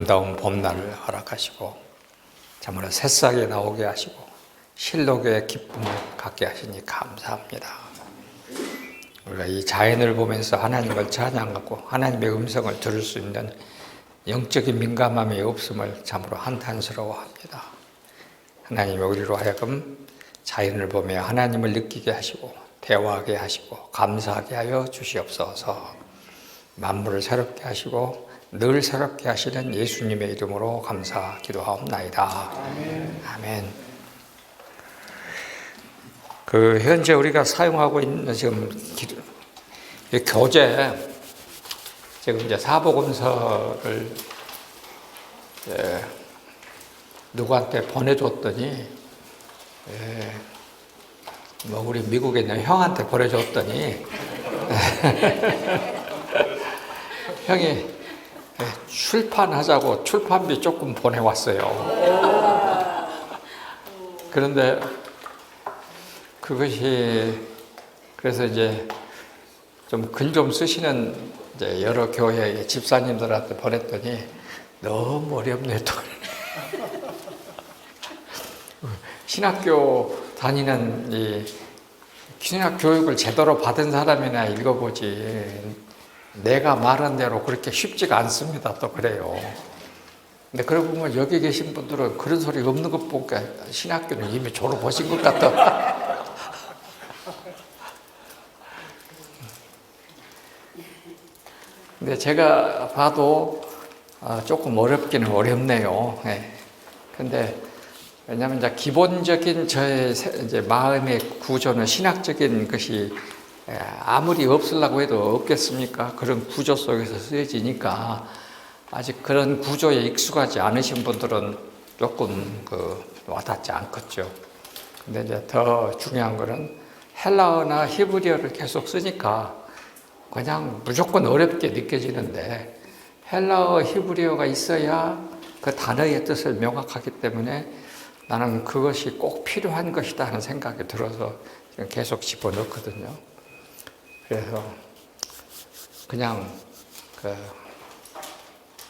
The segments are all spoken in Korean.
아름다운 봄날을 허락하시고 참으로 새싹이 나오게 하시고 실록의 기쁨을 갖게 하시니 감사합니다. 우리가 이 자연을 보면서 하나님을 찬양하고 하나님의 음성을 들을 수 있는 영적인 민감함이 없음을 참으로 한탄스러워합니다. 하나님이 우리로 하여금 자연을 보며 하나님을 느끼게 하시고 대화하게 하시고 감사하게 하여 주시옵소서. 만물을 새롭게 하시고 늘 새롭게 하시는 예수님의 이름으로 감사 기도하옵나이다. 아멘. 아멘. 현재 우리가 사용하고 있는 지금 교재, 지금 이제 사복음서를 누구한테 보내줬더니, 우리 미국에 있는 형한테 보내줬더니, 형이 출판하자고 출판비 조금 보내왔어요. 그런데 그것이, 그래서 이제 좀 글 좀 쓰시는 이제 여러 교회 집사님들한테 보냈더니 너무 어렵네요. 또 신학교 다니는 이 신학 교육을 제대로 받은 사람이나 읽어보지 내가 말한 대로 그렇게 쉽지가 않습니다. 또 그래요. 근데 그러고 보면 여기 계신 분들은 그런 소리 없는 것 보니까 신학교는 이미 졸업하신 것 같다. 근데 제가 봐도 조금 어렵기는 어렵네요. 근데 왜냐하면 이제 기본적인 저의 이제 마음의 구조는 신학적인 것이 아무리 없으려고 해도 없겠습니까? 그런 구조 속에서 쓰여지니까 아직 그런 구조에 익숙하지 않으신 분들은 조금 와닿지 않겠죠. 근데 이제 더 중요한 거는 헬라어나 히브리어를 계속 쓰니까 그냥 무조건 어렵게 느껴지는데 헬라어, 히브리어가 있어야 그 단어의 뜻을 명확하기 때문에 나는 그것이 꼭 필요한 것이다 하는 생각이 들어서 계속 집어넣거든요. 그래서 그냥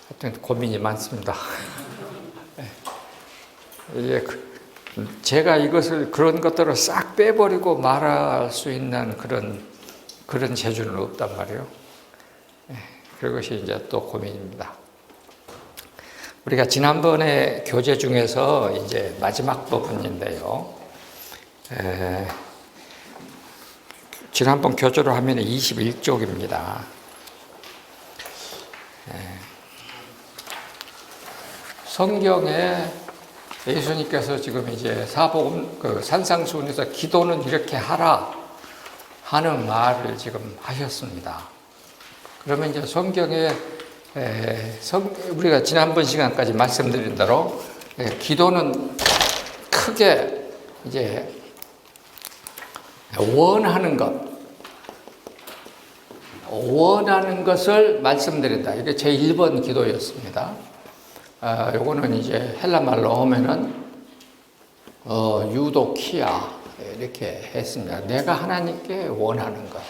하여튼 고민이 많습니다. 이게 제가 이것을 그런 것들을 싹 빼버리고 말할 수 있는 그런 재주는 없단 말이에요. 그것이 이제 또 고민입니다. 우리가 지난번에 교재 중에서 이제 마지막 부분인데요. 지난번 교재로 하면 21쪽입니다. 성경에 예수님께서 지금 이제 사복음 산상수훈에서 기도는 이렇게 하라 하는 말을 지금 하셨습니다. 그러면 이제 성경에 우리가 지난번 시간까지 말씀드린 대로 기도는 크게 이제 원하는 것을 말씀드린다. 이게 제 1번 기도였습니다. 요거는 이제 헬라말로 하면은 유도키아 이렇게 했습니다. 내가 하나님께 원하는 것.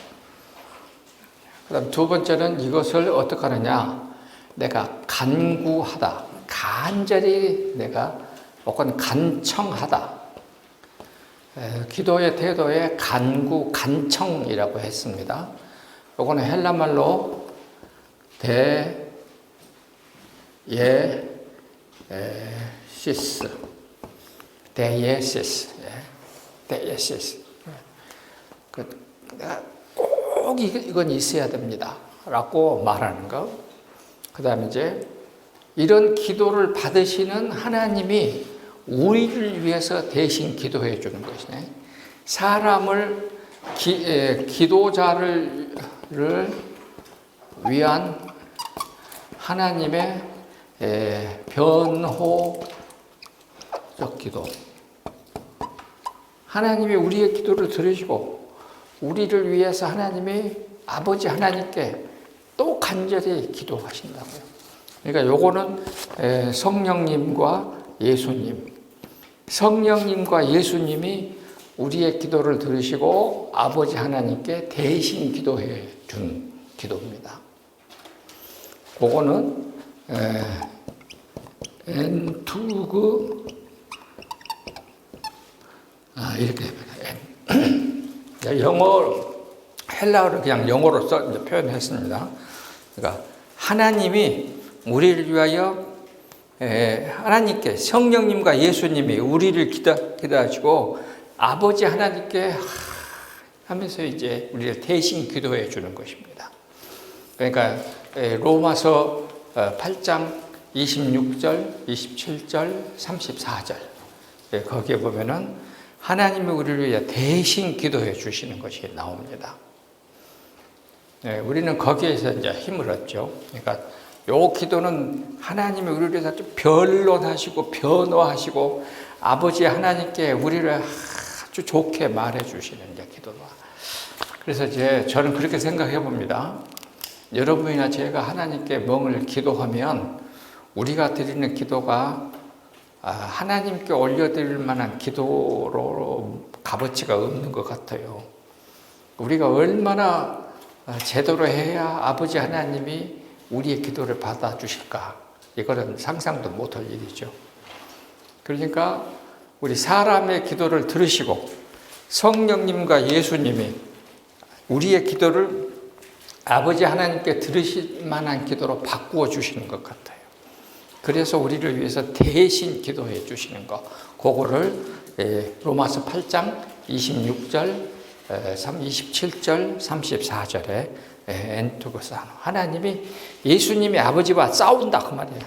그다음 두 번째는 이것을 어떻게 하느냐? 내가 간구하다. 간절히 내가 혹은 간청하다. 기도의 태도에 간청이라고 했습니다. 요거는 헬라말로 데예시스. 꼭 이건 있어야 됩니다. 라고 말하는 거. 그 다음에 이제 이런 기도를 받으시는 하나님이 우리를 위해서 대신 기도해 주는 것이네. 사람을, 기도자를 위한 하나님의 변호적 기도. 하나님이 우리의 기도를 들으시고 우리를 위해서 하나님이 아버지 하나님께 또 간절히 기도하신다고요. 그러니까 요거는 성령님과 예수님, 성령님과 예수님이 우리의 기도를 들으시고 아버지 하나님께 대신 기도해 준 기도입니다. 그거는 엔투그 이렇게 영어 헬라어를 그냥 영어로 표현했습니다. 그러니까 하나님이 우리를 위하여 하나님께 성령님과 예수님이 우리를 기다리시고 아버지 하나님께 하면서 이제 우리를 대신 기도해 주는 것입니다. 그러니까 로마서 8장 26절, 27절, 34절 거기에 보면은 하나님이 우리를 위해 대신 기도해 주시는 것이 나옵니다. 우리는 거기에서 이제 힘을 얻죠. 그러니까 요 기도는 하나님이 우리를 위해서 변론하시고 변호하시고 아버지 하나님께 우리를 아주 좋게 말해 주시는 이제 기도다. 그래서 이제 저는 그렇게 생각해 봅니다. 여러분이나 제가 하나님께 멍을 기도하면 우리가 드리는 기도가 하나님께 올려드릴 만한 기도로 값어치가 없는 것 같아요. 우리가 얼마나 제대로 해야 아버지 하나님이 우리의 기도를 받아주실까? 이거는 상상도 못할 일이죠. 그러니까 우리 사람의 기도를 들으시고 성령님과 예수님이 우리의 기도를 아버지 하나님께 들으실 만한 기도로 바꾸어 주시는 것 같아요. 그래서 우리를 위해서 대신 기도해 주시는 거, 그거를 로마서 8장 26절, 27절, 34절에 엔투고사노, 하나님이 예수님이 아버지와 싸운다 그 말이에요.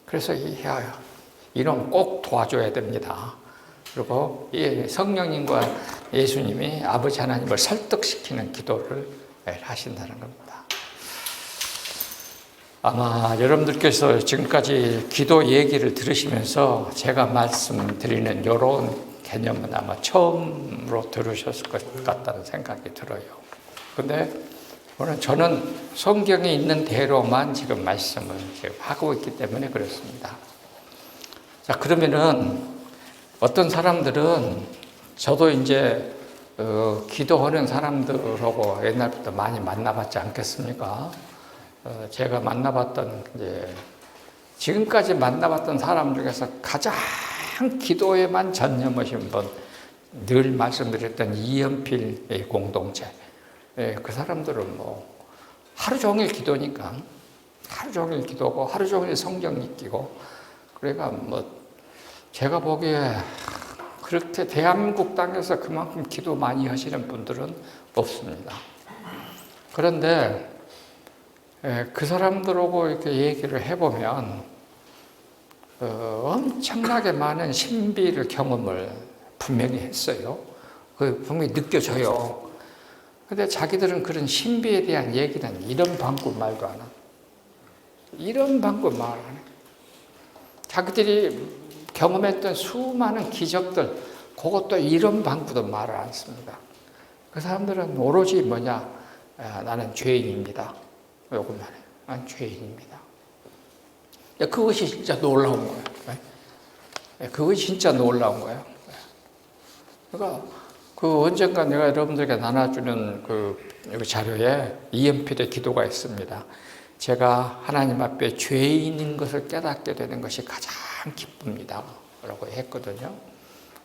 그래서 이놈 꼭 도와줘야 됩니다. 그리고 성령님과 예수님이 아버지 하나님을 설득시키는 기도를 하신다는 겁니다. 아마 여러분들께서 지금까지 기도 얘기를 들으시면서 제가 말씀드리는 이런 개념은 아마 처음으로 들으셨을 것 같다는 생각이 들어요. 근데 오늘 저는 성경에 있는 대로만 지금 말씀을 지금 하고 있기 때문에 그렇습니다. 자, 그러면은 어떤 사람들은 저도 이제 기도하는 사람들하고 옛날부터 많이 만나봤지 않겠습니까? 제가 만나봤던 이제 지금까지 만나봤던 사람 중에서 가장 기도에만 전념하신 분, 늘 말씀드렸던 이연필 공동체. 그 사람들은 뭐 하루 종일 기도니까 하루 종일 기도고 하루 종일 성경 읽기고 그러니까 뭐 제가 보기에 그렇게 대한민국 땅에서 그만큼 기도 많이 하시는 분들은 없습니다. 그런데 그 사람들하고 이렇게 얘기를 해보면 엄청나게 많은 신비를 경험을 분명히 했어요. 그 분명히 느껴져요. 근데 자기들은 그런 신비에 대한 얘기는 이런 방구 말도 안 하고 이런 방구 말 안 해요. 자기들이 경험했던 수많은 기적들 그것도 이런 방구도 말을 안 씁니다. 그 사람들은 오로지 뭐냐, 나는 죄인입니다. 요것만 해요. 난 죄인입니다. 그것이 진짜 놀라운 거예요. 그것이 진짜 놀라운 거예요. 그러니까 그 언젠가 내가 여러분들에게 나눠주는 그 자료에 이연필의 기도가 있습니다. 제가 하나님 앞에 죄인인 것을 깨닫게 되는 것이 가장 기쁩니다. 라고 했거든요.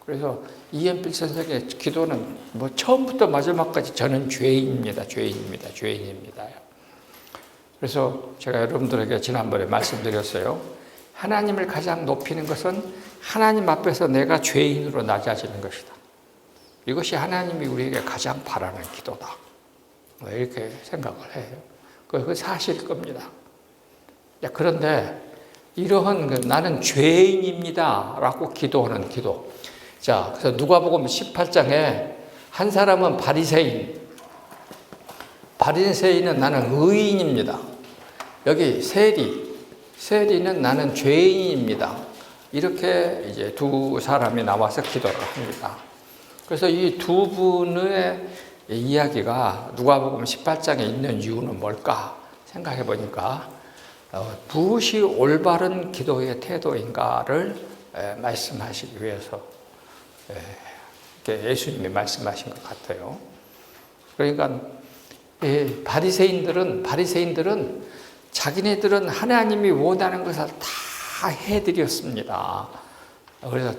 그래서 이연필 선생의 기도는 뭐 처음부터 마지막까지 저는 죄인입니다. 죄인입니다. 죄인입니다. 그래서 제가 여러분들에게 지난번에 말씀드렸어요. 하나님을 가장 높이는 것은 하나님 앞에서 내가 죄인으로 낮아지는 것이다. 이것이 하나님이 우리에게 가장 바라는 기도다. 이렇게 생각을 해요. 그거 사실일 겁니다. 그런데 이러한 나는 죄인입니다 라고 기도하는 기도. 자, 그래서 누가복음 18장에 한 사람은 바리새인. 바리새인은 나는 의인입니다. 여기 세리는 나는 죄인입니다. 이렇게 이제 두 사람이 나와서 기도를 합니다. 그래서 이 두 분의 이야기가 누가복음 18장에 있는 이유는 뭘까 생각해 보니까 무엇이 올바른 기도의 태도인가를 말씀하시기 위해서 예수님이 말씀하신 것 같아요. 그러니까 바리새인들은 자기네들은 하나님이 원하는 것을 다 다 해드렸습니다. 그래서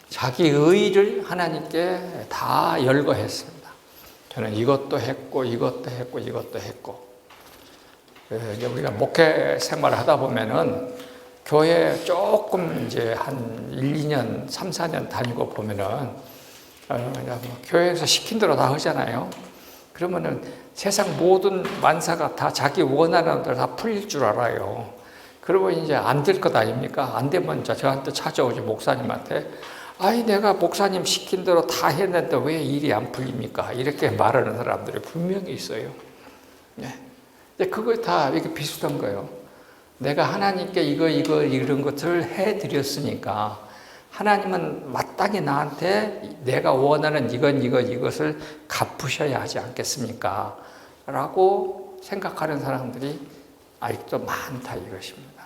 자기의를 하나님께 다 열거했습니다. 저는 이것도 했고 이것도 했고 이것도 했고. 이제 우리가 목회 생활을 하다 보면은 교회 조금 이제 한 1, 2년, 3, 4년 다니고 보면은 교회에서 시킨 대로 다 하잖아요. 그러면은 세상 모든 만사가 다 자기 원하는 대로 다 풀릴 줄 알아요. 그러면 이제 안 될 것 아닙니까? 안 되면 저한테 찾아오지, 목사님한테. 아이, 내가 목사님 시킨 대로 다 했는데 왜 일이 안 풀립니까? 이렇게 말하는 사람들이 분명히 있어요. 네. 그거 다 이렇게 비슷한 거예요. 내가 하나님께 이런 것을 해드렸으니까 하나님은 마땅히 나한테 내가 원하는 이것을 갚으셔야 하지 않겠습니까? 라고 생각하는 사람들이 아직도 많다 이것입니다.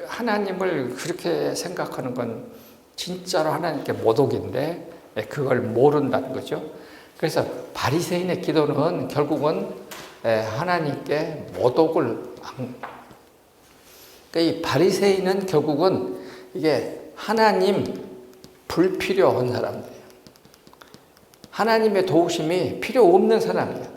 하나님을 그렇게 생각하는 건 진짜로 하나님께 모독인데 그걸 모른다는 거죠. 그래서 바리새인의 기도는 결국은 하나님께 모독을 그러니까 이 바리새인은 결국은 이게 하나님 불필요한 사람들이에요. 하나님의 도우심이 필요 없는 사람이에요.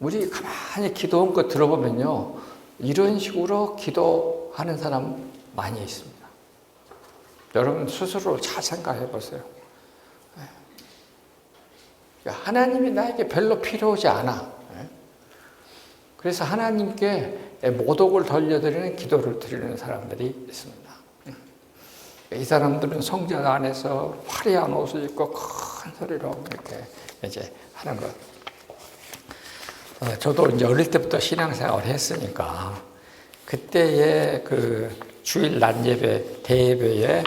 우리 가만히 기도한 거 들어보면요, 이런 식으로 기도하는 사람 많이 있습니다. 여러분 스스로 잘 생각해 보세요. 하나님이 나에게 별로 필요하지 않아. 그래서 하나님께 모독을 돌려드리는 기도를 드리는 사람들이 있습니다. 이 사람들은 성전 안에서 화려한 옷을 입고 큰 소리로 이렇게 이제 하는 것. 저도 이제 어릴 때부터 신앙생활을 했으니까 그때의 그 주일 낮 예배, 대예배에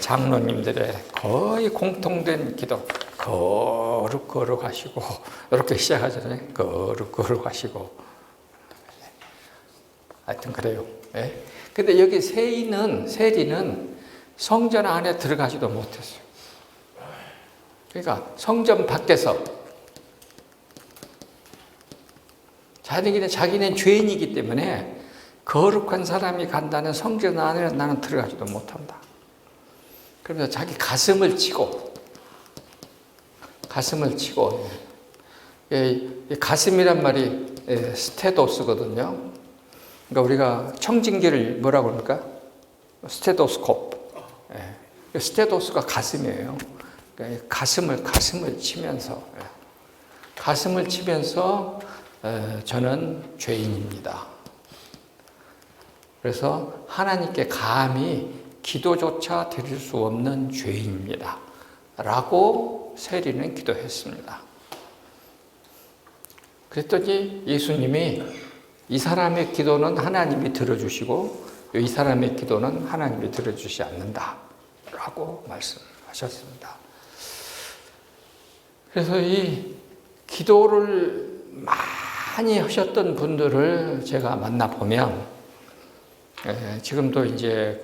장로님들의 거의 공통된 기도, 거룩 하시고, 이렇게 시작하잖아요. 거룩 하시고. 하여튼 그래요. 예. 근데 여기 세리는 성전 안에 들어가지도 못했어요. 그러니까 성전 밖에서 자기는 죄인이기 때문에 거룩한 사람이 간다는 성전 안에 나는 들어가지도 못한다. 그러면서 자기 가슴을 치고 가슴이란 말이 스테도스거든요. 그러니까 우리가 청진기를 뭐라고 합니까? 스테도스코프. 스테도스가 가슴이에요. 그러니까 가슴을 치면서 저는 죄인입니다. 그래서 하나님께 감히 기도조차 드릴 수 없는 죄인입니다. 라고 세리는 기도했습니다. 그랬더니 예수님이 이 사람의 기도는 하나님이 들어주시고 이 사람의 기도는 하나님이 들어주지 않는다. 라고 말씀하셨습니다. 그래서 이 기도를 많이 하셨던 분들을 제가 만나보면 지금도 이제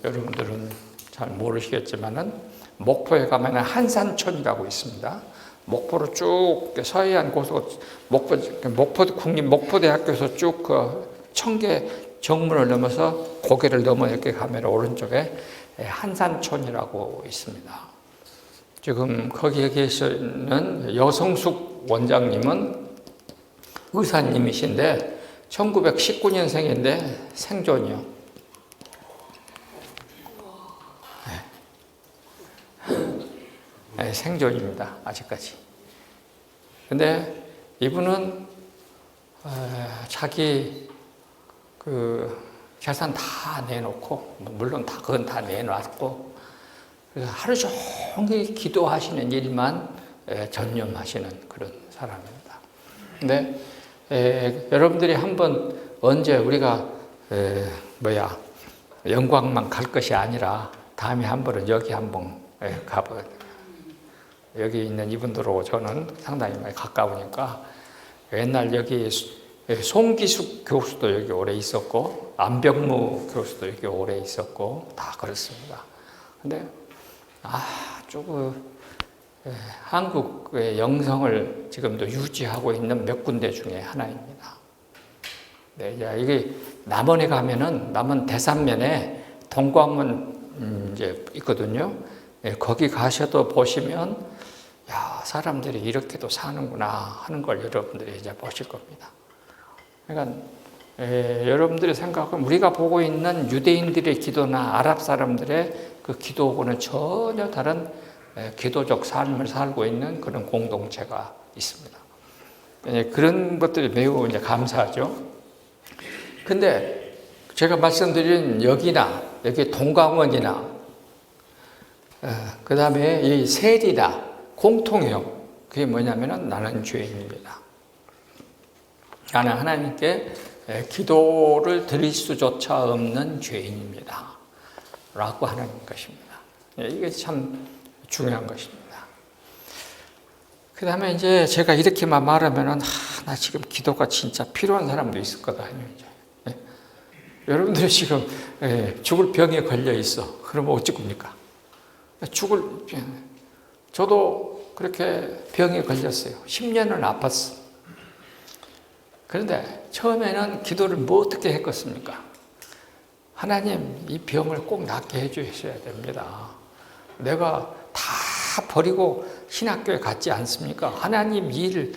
여러분들은 잘 모르시겠지만은 목포에 가면은 한산촌이라고 있습니다. 목포로 쭉 서해안 고속 목포대학교에서 쭉 청계 정문을 넘어서 고개를 넘어 이렇게 가면 오른쪽에 한산촌이라고 있습니다. 지금 거기에 계시는 여성숙 원장님은 의사님이신데 1919년생인데 생존이요. 네, 생존입니다. 아직까지. 근데 이분은 자기 재산 다 내놓고, 물론 그건 다 내놨고, 그래서 하루 종일 기도하시는 일만 전념하시는 그런 사람입니다. 근데 여러분들이 한번 언제 우리가 영광만 갈 것이 아니라 다음에 한 번은 여기 한번 가봐야 돼요. 여기 있는 이분들하고 저는 상당히 많이 가까우니까 옛날 여기 송기숙 교수도 여기 오래 있었고 안병무 교수도 여기 오래 있었고 다 그렇습니다. 근데 아주 한국의 영성을 지금도 유지하고 있는 몇 군데 중에 하나입니다. 네, 이게 남원에 가면은 남원 대산면에 동광문 이제 있거든요. 네, 거기 가셔도 보시면 야, 사람들이 이렇게도 사는구나 하는 걸 여러분들이 이제 보실 겁니다. 그러니까 여러분들이 생각하면 우리가 보고 있는 유대인들의 기도나 아랍 사람들의 그 기도하고는 전혀 다른 기도적 삶을 살고 있는 그런 공동체가 있습니다. 그런 것들이 매우 이제 감사하죠. 근데 제가 말씀드린 여기나 여기 동강원이나 그 다음에 이 셀이나 공통해요. 그게 뭐냐면은 나는 죄인입니다. 나는 하나님께 기도를 드릴 수조차 없는 죄인입니다. 라고 하는 것입니다. 이게 참 중요한 것입니다. 그 다음에 이제 제가 이렇게만 말하면은, 나 지금 기도가 진짜 필요한 사람도 있을 거다. 여러분들이 지금 죽을 병에 걸려 있어. 그러면 어찌 겁니까? 저도 그렇게 병에 걸렸어요. 10년을 아팠어. 그런데 처음에는 기도를 뭐 어떻게 했겠습니까? 하나님, 이 병을 꼭 낫게 해주셔야 됩니다. 내가 다 버리고 신학교에 갔지 않습니까? 하나님 일,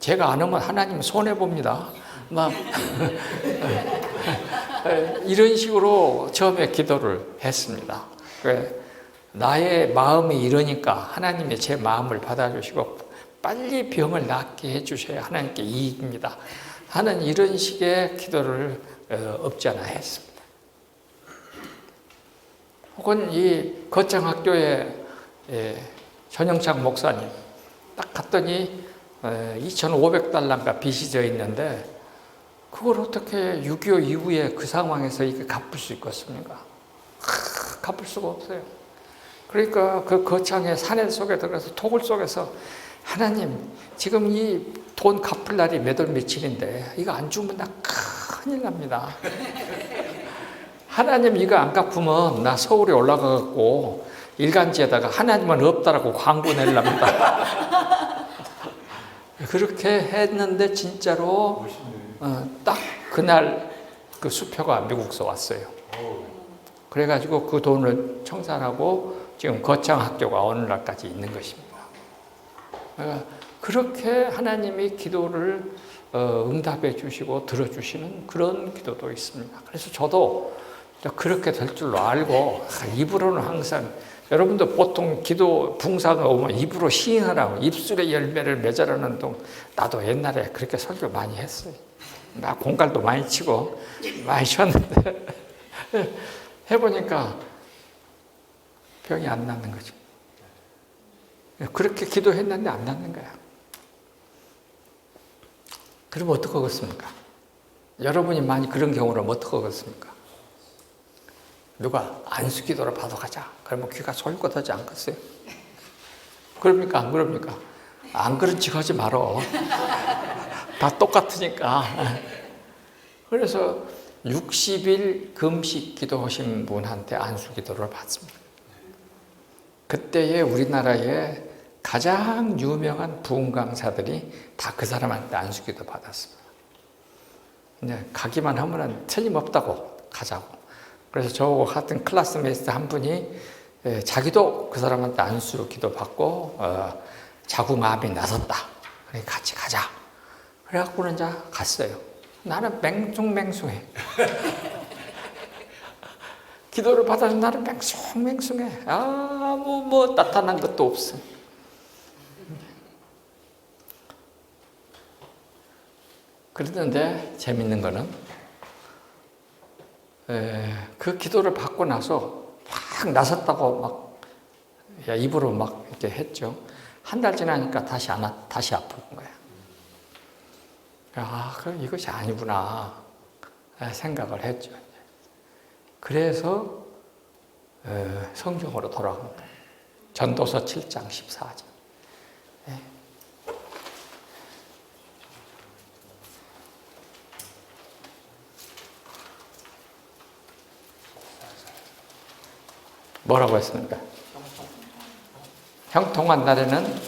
제가 안 하면 하나님 손해봅니다. 막, 이런 식으로 처음에 기도를 했습니다. 나의 마음이 이러니까 하나님이 제 마음을 받아주시고 빨리 병을 낫게 해주셔야 하나님께 이익입니다 하는 이런 식의 기도를 없지 않아 했습니다. 혹은 이 거창학교에 전영창 목사님 딱 갔더니 2,500달러가 빚이 져 있는데 그걸 어떻게 6.25 이후에 그 상황에서 이게 갚을 수 있겠습니까? 갚을 수가 없어요. 그러니까 그 거창의 산에 속에 들어가서 토굴 속에서 하나님, 지금 이 돈 갚을 날이 몇 월 며칠인데 이거 안 주면 나 큰일 납니다. 하나님 이거 안 갚으면 나 서울에 올라가갖고 일간지에다가 하나님은 없다라고 광고 내랍니다. 그렇게 했는데 진짜로 딱 그날 그 수표가 미국서 왔어요. 그래가지고 그 돈을 청산하고 지금 거창학교가 오늘날까지 있는 것입니다. 그렇게 하나님이 기도를 응답해 주시고 들어주시는 그런 기도도 있습니다. 그래서 저도 그렇게 될 줄로 알고 입으로는 항상 여러분도 보통 기도 붕사가 오면 입으로 시인하라고 입술의 열매를 맺으라는 동 나도 옛날에 그렇게 설교 많이 했어요. 나 공갈도 많이 치고 많이 쉬었는데 해보니까 병이 안 낫는 거죠. 그렇게 기도했는데 안 낫는 거야. 그러면 어떡하겠습니까? 여러분이 많이 그런 경우라면 어떡하겠습니까? 누가 안수기도를 받아가자. 그러면 귀가 솔깃하지 않겠어요? 그럽니까? 안 그럽니까? 안 그런 척 하지 말어. 다 똑같으니까. 그래서 60일 금식 기도하신 분한테 안수기도를 받습니다. 그때에 우리나라에 가장 유명한 부흥 강사들이 다 그 사람한테 안수기도 받았습니다. 이제 가기만 하면은 틀림없다고 가자고. 그래서 저하고 같은 클래스메이트 한 분이 자기도 그 사람한테 안수기도 받고 자궁암이 나섰다. 그래 같이 가자. 그래갖고는 이제 갔어요. 나는 맹숭맹숭해. 기도를 받아서 나는 맹숭맹숭해. 아무 나타난 것도 없어. 그랬는데 재밌는 거는 그 기도를 받고 나서 막 나섰다고 막 입으로 막 이렇게 했죠. 한 달 지나니까 다시 아픈 거야. 그럼 이것이 아니구나 생각을 했죠. 그래서 성경으로 돌아간 거예요. 전도서 7장 14절. 뭐라고 했습니까? 형통한 날에는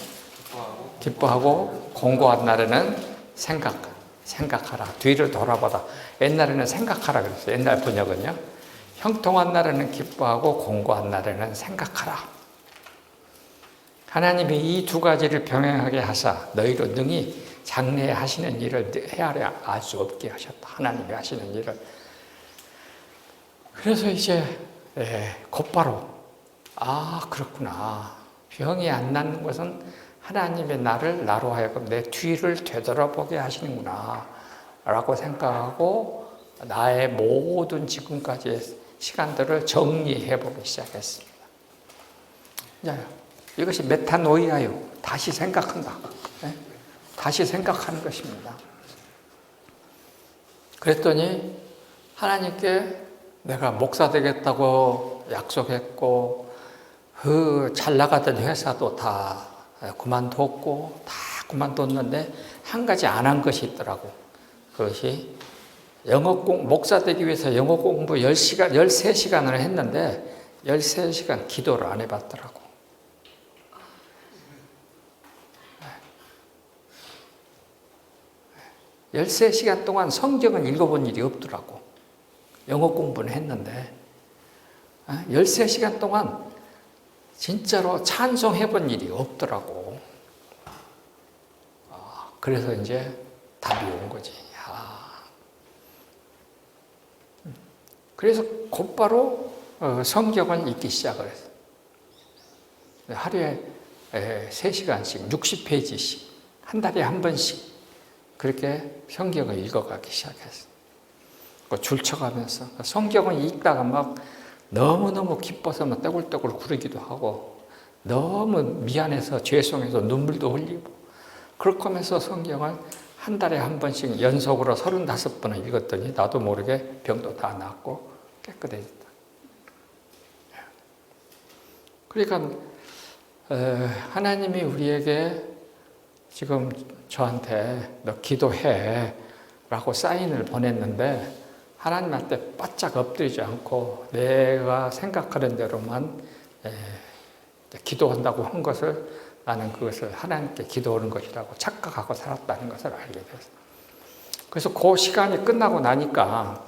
기뻐하고 공고한 날에는 생각하라. 뒤를 돌아보다. 옛날에는 생각하라 그랬어요. 옛날 번역은요. 형통한 날에는 기뻐하고 공고한 날에는 생각하라. 하나님이 이 두 가지를 병행하게 하사 너희로 능히 장래에 하시는 일을 헤아려 알 수 없게 하셨다. 하나님이 하시는 일을. 그래서 이제 곧바로 그렇구나. 병이 안 낫는 것은 하나님의 나로 하여금 내 뒤를 되돌아보게 하시는구나 라고 생각하고 나의 모든 지금까지의 시간들을 정리해보기 시작했습니다. 이것이 메타노이아요. 다시 생각한다. 다시 생각하는 것입니다. 그랬더니 하나님께 내가 목사 되겠다고 약속했고 그 잘 나가던 회사도 다 그만뒀고 다 그만뒀는데 한 가지 안 한 것이 있더라고. 그것이 목사 되기 위해서 영어 공부 10시간, 13시간을 했는데 13시간 기도를 안 해봤더라고. 13시간 동안 성경을 읽어본 일이 없더라고. 영어 공부는 했는데 13시간 동안 진짜로 찬송해본 일이 없더라고. 그래서 이제 답이 온 거지. 그래서 곧바로 성경을 읽기 시작을 했어. 하루에 3시간씩 60페이지씩 한 달에 한 번씩 그렇게 성경을 읽어가기 시작했어. 줄 쳐가면서 성경을 읽다가 막 너무너무 기뻐서 막 떼굴떼굴 구르기도 하고 너무 미안해서 죄송해서 눈물도 흘리고 그렇게 하면서 성경을 한 달에 한 번씩 연속으로 35번을 읽었더니 나도 모르게 병도 다 낫고 깨끗해졌다. 그러니까 하나님이 우리에게 지금 저한테 너 기도해 라고 사인을 보냈는데 하나님한테 바짝 엎드리지 않고 내가 생각하는 대로만 기도한다고 한 것을 나는 그것을 하나님께 기도하는 것이라고 착각하고 살았다는 것을 알게 됐어요. 그래서 그 시간이 끝나고 나니까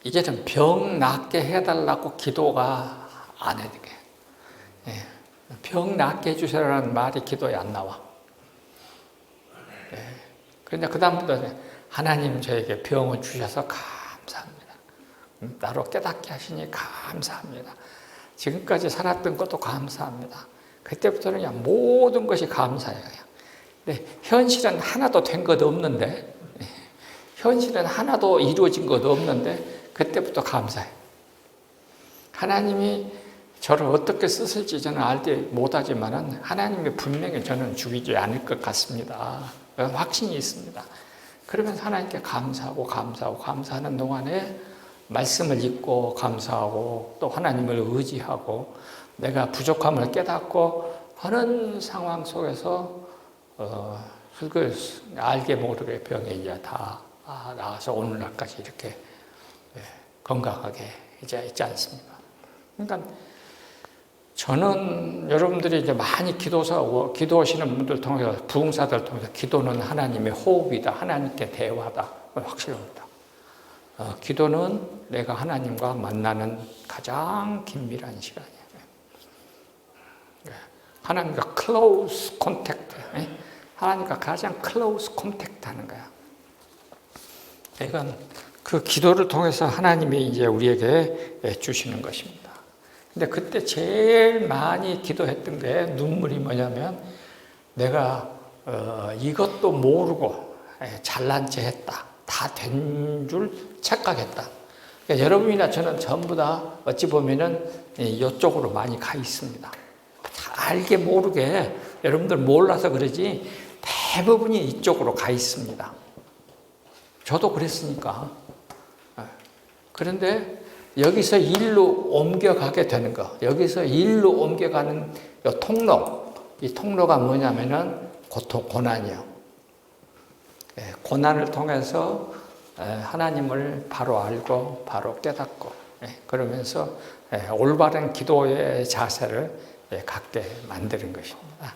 이제는 병 낫게 해달라고 기도가 안 해도 돼. 병 낫게 해주세요라는 말이 기도에 안 나와. 그런데 그 다음부터 하나님 저에게 병을 주셔서 감사합니다. 나로 깨닫게 하시니 감사합니다. 지금까지 살았던 것도 감사합니다. 그때부터는 그냥 모든 것이 감사해요. 근데 현실은 하나도 된 것 없는데, 현실은 하나도 이루어진 것 없는데, 그때부터 감사해요. 하나님이 저를 어떻게 쓰실지 저는 알지 못하지만 하나님이 분명히 저는 죽이지 않을 것 같습니다. 확신이 있습니다. 그러면서 하나님께 감사하는 동안에 말씀을 읽고 감사하고 또 하나님을 의지하고 내가 부족함을 깨닫고 하는 상황 속에서 알게 모르게 병에 이제 다 나아서 오늘날까지 이렇게 건강하게 이제 있지 않습니까? 그러니까 저는 여러분들이 이제 많이 기도하시는 분들 통해서 부흥사들 통해서 기도는 하나님의 호흡이다, 하나님께 대화다 확실합니다. 기도는 내가 하나님과 만나는 가장 긴밀한 시간이에요. 하나님과 close contact, 하나님과 가장 close contact 하는 거야. 이건 그 기도를 통해서 하나님이 이제 우리에게 주시는 것입니다. 근데 그때 제일 많이 기도했던 게 눈물이 뭐냐면 내가 이것도 모르고 잘난 체 했다. 다 된 줄 착각했다. 그러니까 여러분이나 저는 전부 다 어찌 보면은 이쪽으로 많이 가 있습니다. 알게 모르게 여러분들 몰라서 그러지 대부분이 이쪽으로 가 있습니다. 저도 그랬으니까. 그런데 여기서 일로 옮겨가게 되는 거, 여기서 일로 옮겨가는 통로, 이 통로가 뭐냐면은 고난이요. 고난을 통해서 하나님을 바로 알고 바로 깨닫고 그러면서 올바른 기도의 자세를 갖게 만드는 것입니다.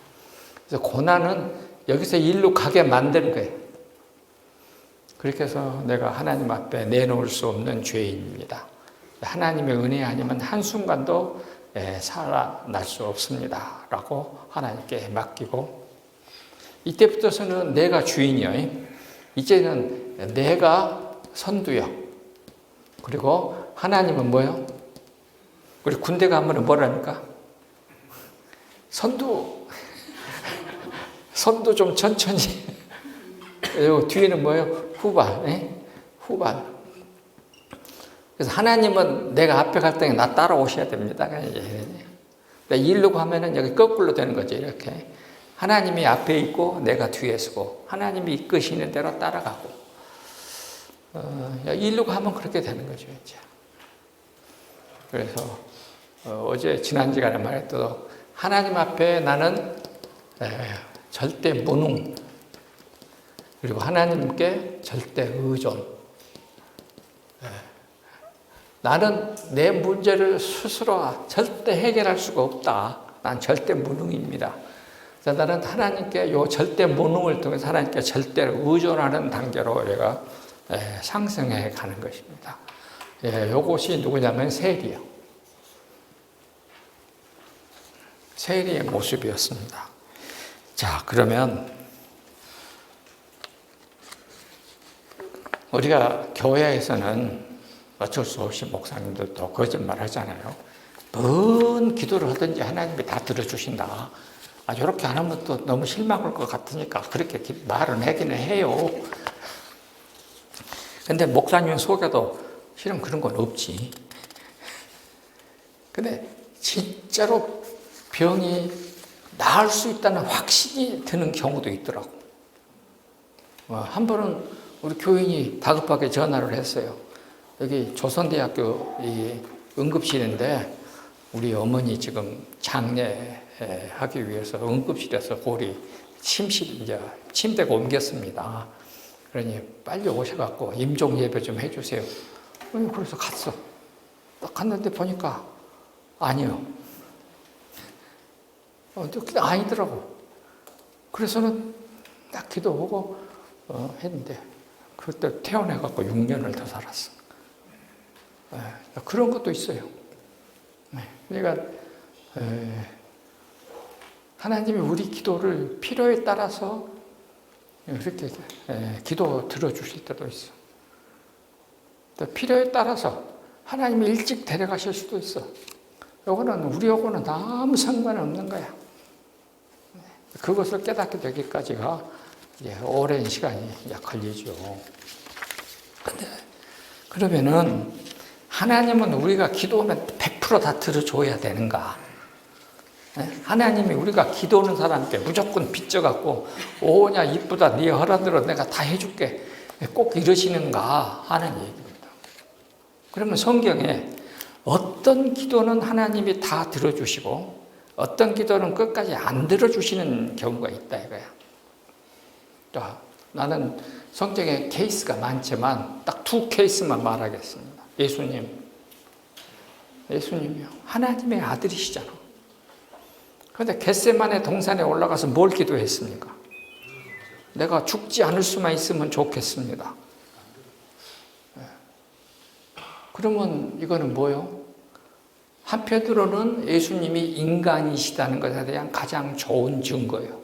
그래서 고난은 여기서 일로 가게 만드는 거예요. 그렇게 해서 내가 하나님 앞에 내놓을 수 없는 죄인입니다. 하나님의 은혜 아니면 한순간도 살아날 수 없습니다. 라고 하나님께 맡기고, 이때부터서는 내가 주인이요. 이제는 내가 선두요. 그리고 하나님은 뭐요? 우리 군대 가면 뭐라니까? 선두 좀 천천히. 그리고 뒤에는 뭐예요? 후발. 후발. 그래서 하나님은 내가 앞에 갈 때 나 따라오셔야 됩니다. 이르고 하면은 여기 거꾸로 되는 거죠. 이렇게. 하나님이 앞에 있고 내가 뒤에 서고 하나님이 이끄시는 대로 따라가고. 이르고 하면 그렇게 되는 거죠. 이제. 그래서 어제 지난 시간에 말했던 하나님 앞에 나는 절대 무능, 그리고 하나님께 절대 의존. 나는 내 문제를 스스로 절대 해결할 수가 없다. 난 절대 무능입니다. 그래서 나는 하나님께 요 절대 무능을 통해서 하나님께 절대로 의존하는 단계로 우리가 상승해 가는 것입니다. 요것이 누구냐면 세리요. 세리의 모습이었습니다. 자, 그러면 우리가 교회에서는 어쩔 수 없이 목사님들도 거짓말 하잖아요. 뭔 기도를 하든지 하나님이 다 들어주신다. 이렇게 안 하면 또 너무 실망할 것 같으니까 그렇게 말은 하기는 해요. 근데 목사님 속에도 실은 그런 건 없지. 근데 진짜로 병이 나을 수 있다는 확신이 드는 경우도 있더라고. 한 번은 우리 교인이 다급하게 전화를 했어요. 여기 조선대학교 이 응급실인데 우리 어머니 지금 장례하기 위해서 응급실에서 골이 이제 침대가 옮겼습니다. 그러니 빨리 오셔갖고 임종 예배 좀 해주세요. 그래서 갔어. 딱 갔는데 보니까 아니요. 아니더라고. 그래서는 딱 기도하고 했는데 그때 태어나갖고 6년을 더 살았어. 그런 것도 있어요. 그러니까 하나님이 우리 기도를 필요에 따라서 이렇게 기도 들어주실 때도 있어. 또 필요에 따라서 하나님이 일찍 데려가실 수도 있어. 요거는 우리하고는 아무 상관없는 거야. 그것을 깨닫게 되기까지가 이제 오랜 시간이 걸리죠. 근데 그러면은 하나님은 우리가 기도하면 100% 다 들어줘야 되는가? 하나님이 우리가 기도하는 사람께 무조건 빚져갖고 오냐 이쁘다 네 허락 들어 내가 다 해줄게 꼭 이러시는가 하는 얘기입니다. 그러면 성경에 어떤 기도는 하나님이 다 들어주시고 어떤 기도는 끝까지 안 들어주시는 경우가 있다 이거야. 나는 성경에 케이스가 많지만 딱 2 케이스만 말하겠습니다. 예수님이요. 하나님의 아들이시잖아. 그런데 겟세마네 동산에 올라가서 뭘 기도했습니까? 내가 죽지 않을 수만 있으면 좋겠습니다. 그러면 이거는 뭐요? 한편으로는 예수님이 인간이시다는 것에 대한 가장 좋은 증거예요.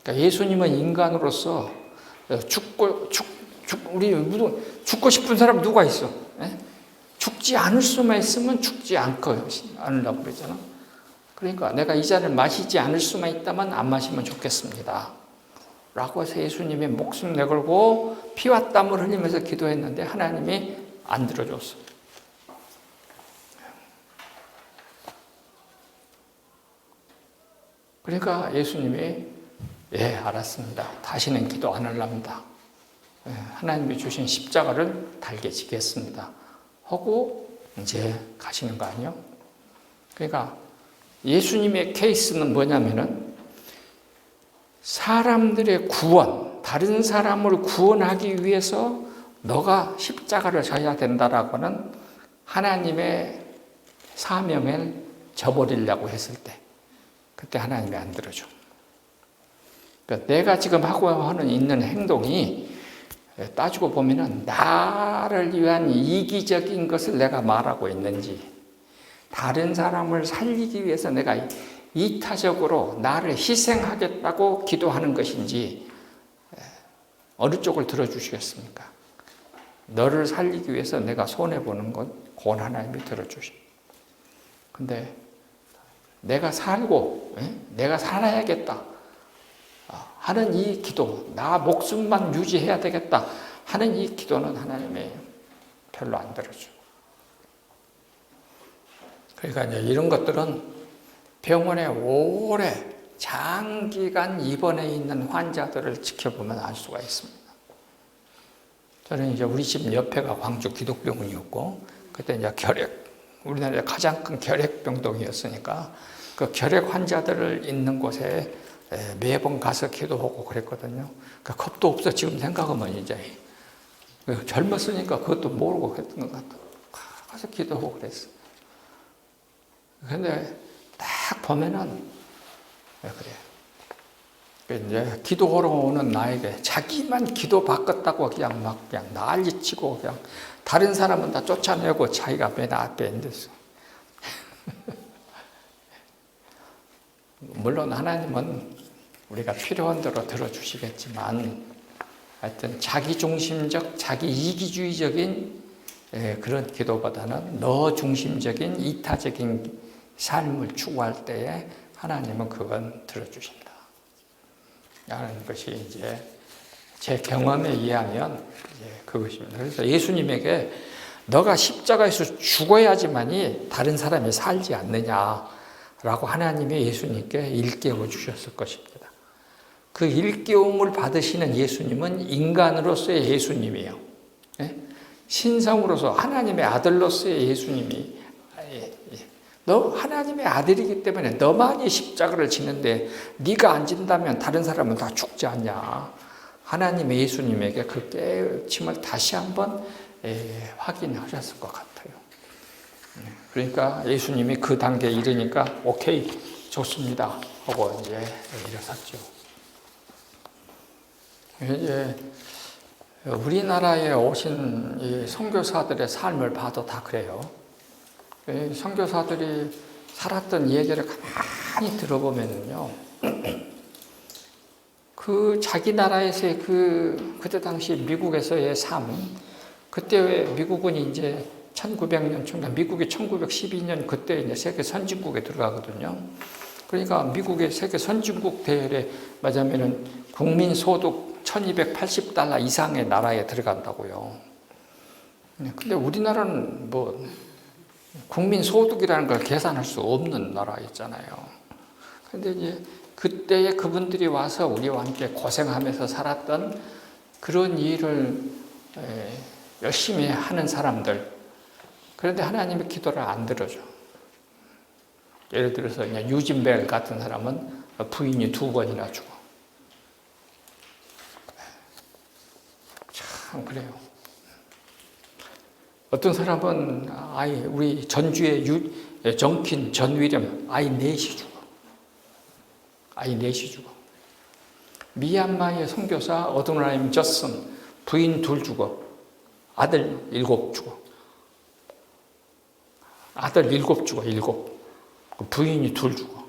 그러니까 예수님은 인간으로서 죽고 싶은 사람 누가 있어? 죽지 않을 수만 있으면 죽지 않으려고 그러잖아. 그러니까 내가 이 잔을 마시지 않을 수만 있다면 안 마시면 좋겠습니다. 라고 해서 예수님이 목숨 내걸고 피와 땀을 흘리면서 기도했는데 하나님이 안 들어줬어. 그러니까 예수님이 알았습니다. 다시는 기도 안 하랍니다. 하나님이 주신 십자가를 달게 지겠습니다. 하고 이제 가시는 거 아니에요? 그러니까 예수님의 케이스는 뭐냐면은 사람들의 구원, 다른 사람을 구원하기 위해서 너가 십자가를 져야 된다라고는 하나님의 사명을 저버리려고 했을 때 그때 하나님이 안 들어줘. 그러니까 내가 지금 하고 있는 행동이 따지고 보면은 나를 위한 이기적인 것을 내가 말하고 있는지, 다른 사람을 살리기 위해서 내가 이타적으로 나를 희생하겠다고 기도하는 것인지, 어느 쪽을 들어주시겠습니까? 너를 살리기 위해서 내가 손해보는 건 곧 하나님이 들어주십니다. 근데 내가 살고 내가 살아야겠다 하는 이 기도, 나 목숨만 유지해야 되겠다 하는 이 기도는 하나님이 별로 안 들어줘. 그러니까 이제 이런 것들은 병원에 오래 장기간 입원해 있는 환자들을 지켜보면 알 수가 있습니다. 저는 이제 우리 집 옆에가 광주 기독병원이었고, 그때 이제 우리나라의 가장 큰 결핵병동이었으니까 그 결핵 환자들을 있는 곳에 매번 가서 기도하고 그랬거든요. 그러니까 겁도 없어. 지금 생각하면 이제 젊었으니까 그것도 모르고 했던 것 같아. 가서 기도하고 그랬어. 근데 딱 보면은 그래. 이제 기도하러 오는 나에게 자기만 기도 바꿨다고 그냥 난리치고 그냥 다른 사람은 다 쫓아내고 자기가 맨 앞에 앉았어. 물론 하나님은 우리가 필요한 대로 들어주시겠지만 하여튼 자기중심적, 자기 이기주의적인 그런 기도보다는 너 중심적인 이타적인 삶을 추구할 때에 하나님은 그건 들어주신다 라는 것이 이제 제 경험에 의하면 그것입니다. 그래서 예수님에게 너가 십자가에서 죽어야지만이 다른 사람이 살지 않느냐라고 하나님이 예수님께 일깨워 주셨을 것입니다. 그 일깨움을 받으시는 예수님은 인간으로서의 예수님이에요. 신성으로서 하나님의 아들로서의 예수님이, 너 하나님의 아들이기 때문에 너만이 십자가를 지는데 네가 안 진다면 다른 사람은 다 죽지 않냐. 하나님의 예수님에게 그 깨우침을 다시 한번 확인하셨을 것 같아요. 그러니까 예수님이 그 단계에 이르니까 오케이, 좋습니다 하고 이제 일어섰죠. 이제 우리나라에 오신 이 선교사들의 삶을 봐도 다 그래요. 선교사들이 살았던 얘기를 가만히 들어보면요, 그 자기 나라에서의 그때 당시 미국에서의 삶, 그때 왜 미국은 이제 1900년, 미국이 1912년 그때 이제 세계 선진국에 들어가거든요. 그러니까 미국의 세계 선진국 대열에 맞으면은 국민 소득 1280달러 이상의 나라에 들어간다고요. 근데 우리나라는 뭐 국민 소득이라는 걸 계산할 수 없는 나라였잖아요. 근데 이제 그때에 그분들이 와서 우리와 함께 고생하면서 살았던 그런 일을 열심히 하는 사람들, 그런데 하나님의 기도를 안 들어줘. 예를 들어서 유진벨 같은 사람은 부인이 2번이나 죽어. 참 그래요. 어떤 사람은 우리 전주의 정킨, 전위렴 아이 4이 죽어. 아이 4이 죽어. 미얀마의 선교사 어드나임 저슨 부인 2 죽어. 아들 7 죽어. 아들 7 죽어. 7. 부인이 2 죽어.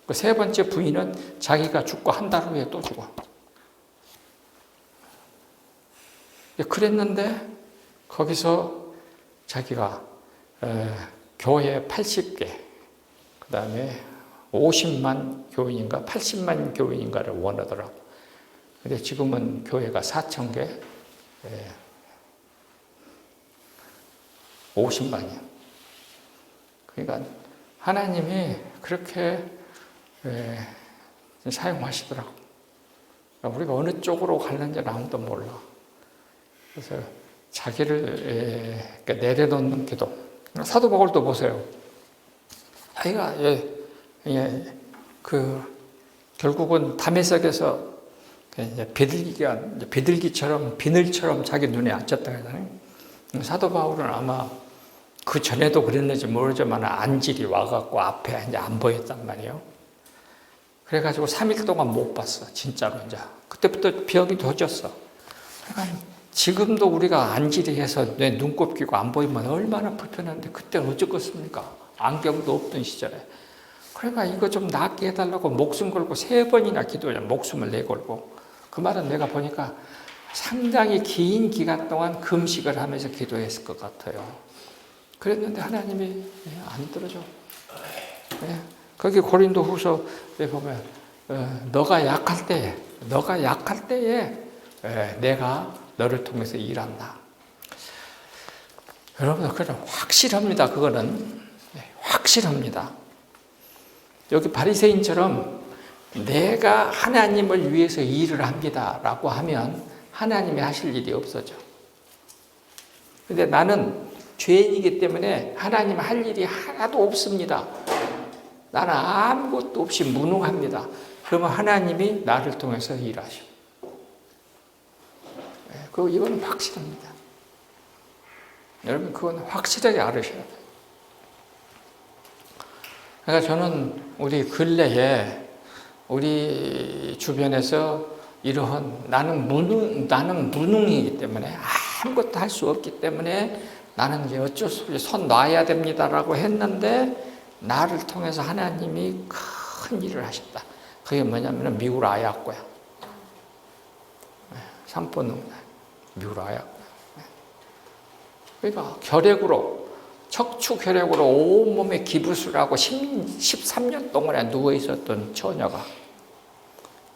그 3번째 부인은 자기가 죽고 한 달 후에 또 죽어. 그랬는데 거기서 자기가 교회 80개, 그 다음에 50만 교인인가 80만 교인인가를 원하더라고. 근데 지금은 교회가 4,000개, 50만이야. 그러니까 하나님이 그렇게 사용하시더라고. 그러니까 우리가 어느 쪽으로 갈는지는 아무도 몰라. 그래서 자기를 내려놓는 기도. 사도 바울도 보세요. 자기가 결국은 다메섹에서 비둘기처럼 비늘처럼 자기 눈에 앉혔다 하잖아요. 사도 바울은 아마 그 전에도 그랬는지 모르지만 안질이 와갖고 앞에 이제 안 보였단 말이에요. 그래가지고 3일 동안 못 봤어. 진짜로 이제. 그때부터 병이 도졌어. 그러니까 지금도 우리가 안지리해서 내 눈곱 끼고 안 보이면 얼마나 불편한데 그때는 어쩌겠습니까? 안경도 없던 시절에. 그러니까 이거 좀 낫게 해달라고 목숨 걸고 3번이나 기도해. 목숨을 내걸고. 그 말은 내가 보니까 상당히 긴 기간 동안 금식을 하면서 기도했을 것 같아요. 그랬는데 하나님이 안 들어줘. 거기 고린도 후서에 보면 너가 약할 때에 내가 너를 통해서 일한다. 여러분, 그건 확실합니다. 그거는 확실합니다. 여기 바리새인처럼 내가 하나님을 위해서 일을 합니다라고 하면 하나님이 하실 일이 없어져. 근데 나는 죄인이기 때문에 하나님 할 일이 하나도 없습니다. 나는 아무것도 없이 무능합니다. 그러면 하나님이 나를 통해서 일하시고. 이건 확실합니다. 여러분, 그건 확실하게 알으셔야 돼요. 그러니까 저는 우리 근래에 우리 주변에서 이러한 나는 무능이기 때문에 아무것도 할 수 없기 때문에 나는 이제 어쩔 수 없이 손 놔야 됩니다라고 했는데 나를 통해서 하나님이 큰 일을 하셨다. 그게 뭐냐면 미울 아야코야. 삼포는 미울 아야코야. 그러니까 척추 결핵으로 온몸에 기부스를 하고 13년 동안에 누워 있었던 처녀가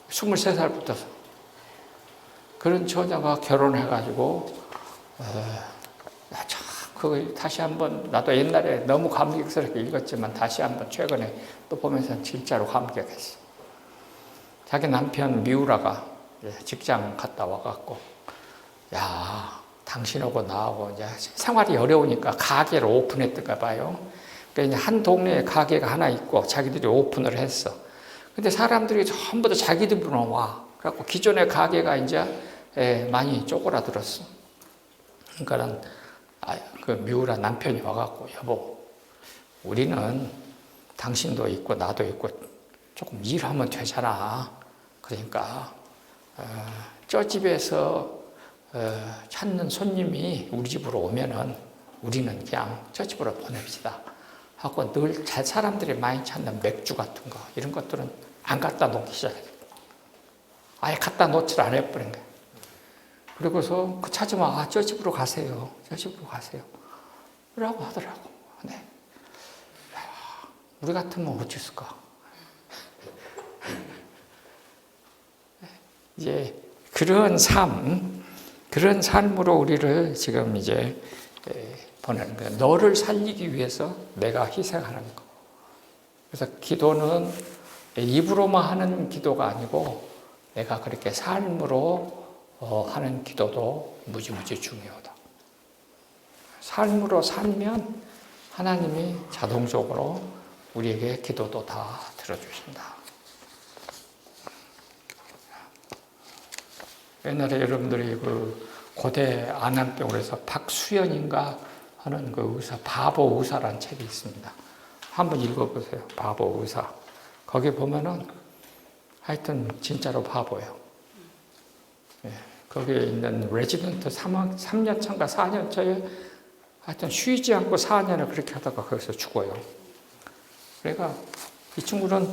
23살부터 그런 처녀가 결혼해가지고 그거 다시 한번 나도 옛날에 너무 감격스럽게 읽었지만 다시 한번 최근에 또 보면서 진짜로 감격했어. 자기 남편 미우라가 직장 갔다 와갖고 야 당신하고 나하고 이제 생활이 어려우니까 가게를 오픈했던가 봐요. 그러니까 한 동네에 가게가 하나 있고 자기들이 오픈을 했어. 근데 사람들이 전부 다 자기들로 와. 그래갖고 기존의 가게가 이제 많이 쪼그라들었어. 그러니까는 그 미우라 남편이 와갖고 여보, 우리는 당신도 있고 나도 있고 조금 일하면 되잖아. 그러니까 저 집에서 찾는 손님이 우리 집으로 오면은 우리는 그냥 저 집으로 보냅시다 하고 늘 사람들이 많이 찾는 맥주 같은 거 이런 것들은 안 갖다 놓기 시작해요. 아예 갖다 놓질 안 해버린 거예요. 그리고서 그 찾으면 저 집으로 가세요. 저 집으로 가세요. 라고 하더라고. 네. 우리 같으면 어땠을까? 이제 그런 삶으로 우리를 지금 이제 보내는 거예요. 너를 살리기 위해서 내가 희생하는 거. 그래서 기도는 입으로만 하는 기도가 아니고 내가 그렇게 삶으로 하는 기도도 무지무지 중요하다. 삶으로 살면 하나님이 자동적으로 우리에게 기도도 다 들어주신다. 옛날에 여러분들이 그 고대 안암병으로 해서 박수연인가 하는 그 의사, 바보 의사라는 책이 있습니다. 한번 읽어보세요. 바보 의사. 거기 보면은 하여튼 진짜로 바보예요. 거기에 있는 레지던트 3년 차인가 4년 차에 하여튼 쉬지 않고 4년을 그렇게 하다가 거기서 죽어요. 그러니까 이 친구는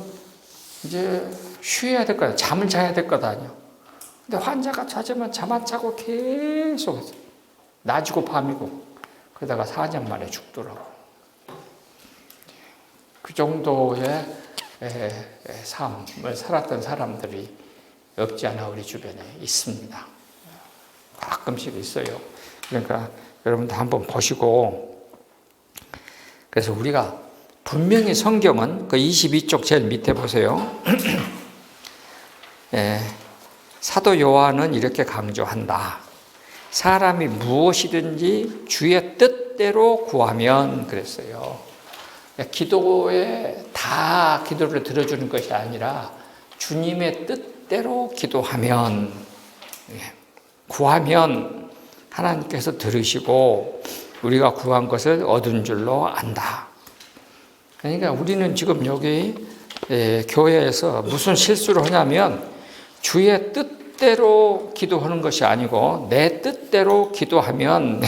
이제 쉬어야 될 거다. 잠을 자야 될 거다. 근데 환자가 찾으면 잠 안 자고 계속 낮이고 밤이고 그러다가 4년 만에 죽더라고. 그 정도의 삶을 살았던 사람들이 없지 않아 우리 주변에 있습니다. 가끔씩 있어요. 그러니까 여러분도 한번 보시고, 그래서 우리가 분명히 성경은 그 22쪽 제일 밑에 보세요. 사도 요한은 이렇게 강조한다. 사람이 무엇이든지 주의 뜻대로 구하면 그랬어요. 기도에 다 기도를 들어주는 것이 아니라 주님의 뜻대로 기도하면, 구하면 하나님께서 들으시고 우리가 구한 것을 얻은 줄로 안다. 그러니까 우리는 지금 여기 교회에서 무슨 실수를 하냐면 주의 뜻대로 기도하는 것이 아니고 내 뜻대로 기도하면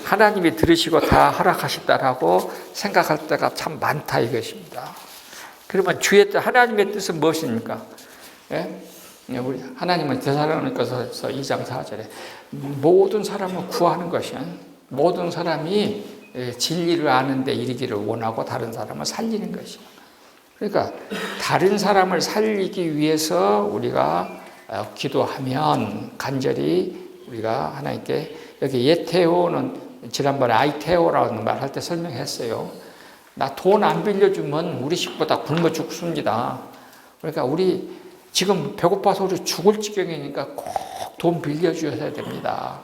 하나님이 들으시고 다 허락하신다라고 생각할 때가 참 많다 이것입니다. 그러면 주의 뜻, 하나님의 뜻은 무엇입니까? 예? 우리 하나님은 데살로니가서 2장 4절에 모든 사람을 구하는 것이야. 모든 사람이 진리를 아는 데 이르기를 원하고 다른 사람을 살리는 것이야. 그러니까 다른 사람을 살리기 위해서 우리가 기도하면 간절히 우리가 하나님께 여기 예테오는 지난번에 아이테오라는 말 할 때 설명했어요. 나 돈 안 빌려주면 우리 식구 다 굶어 죽습니다. 그러니까 우리 지금 배고파서 우리 죽을 지경이니까 꼭 돈 빌려주셔야 됩니다.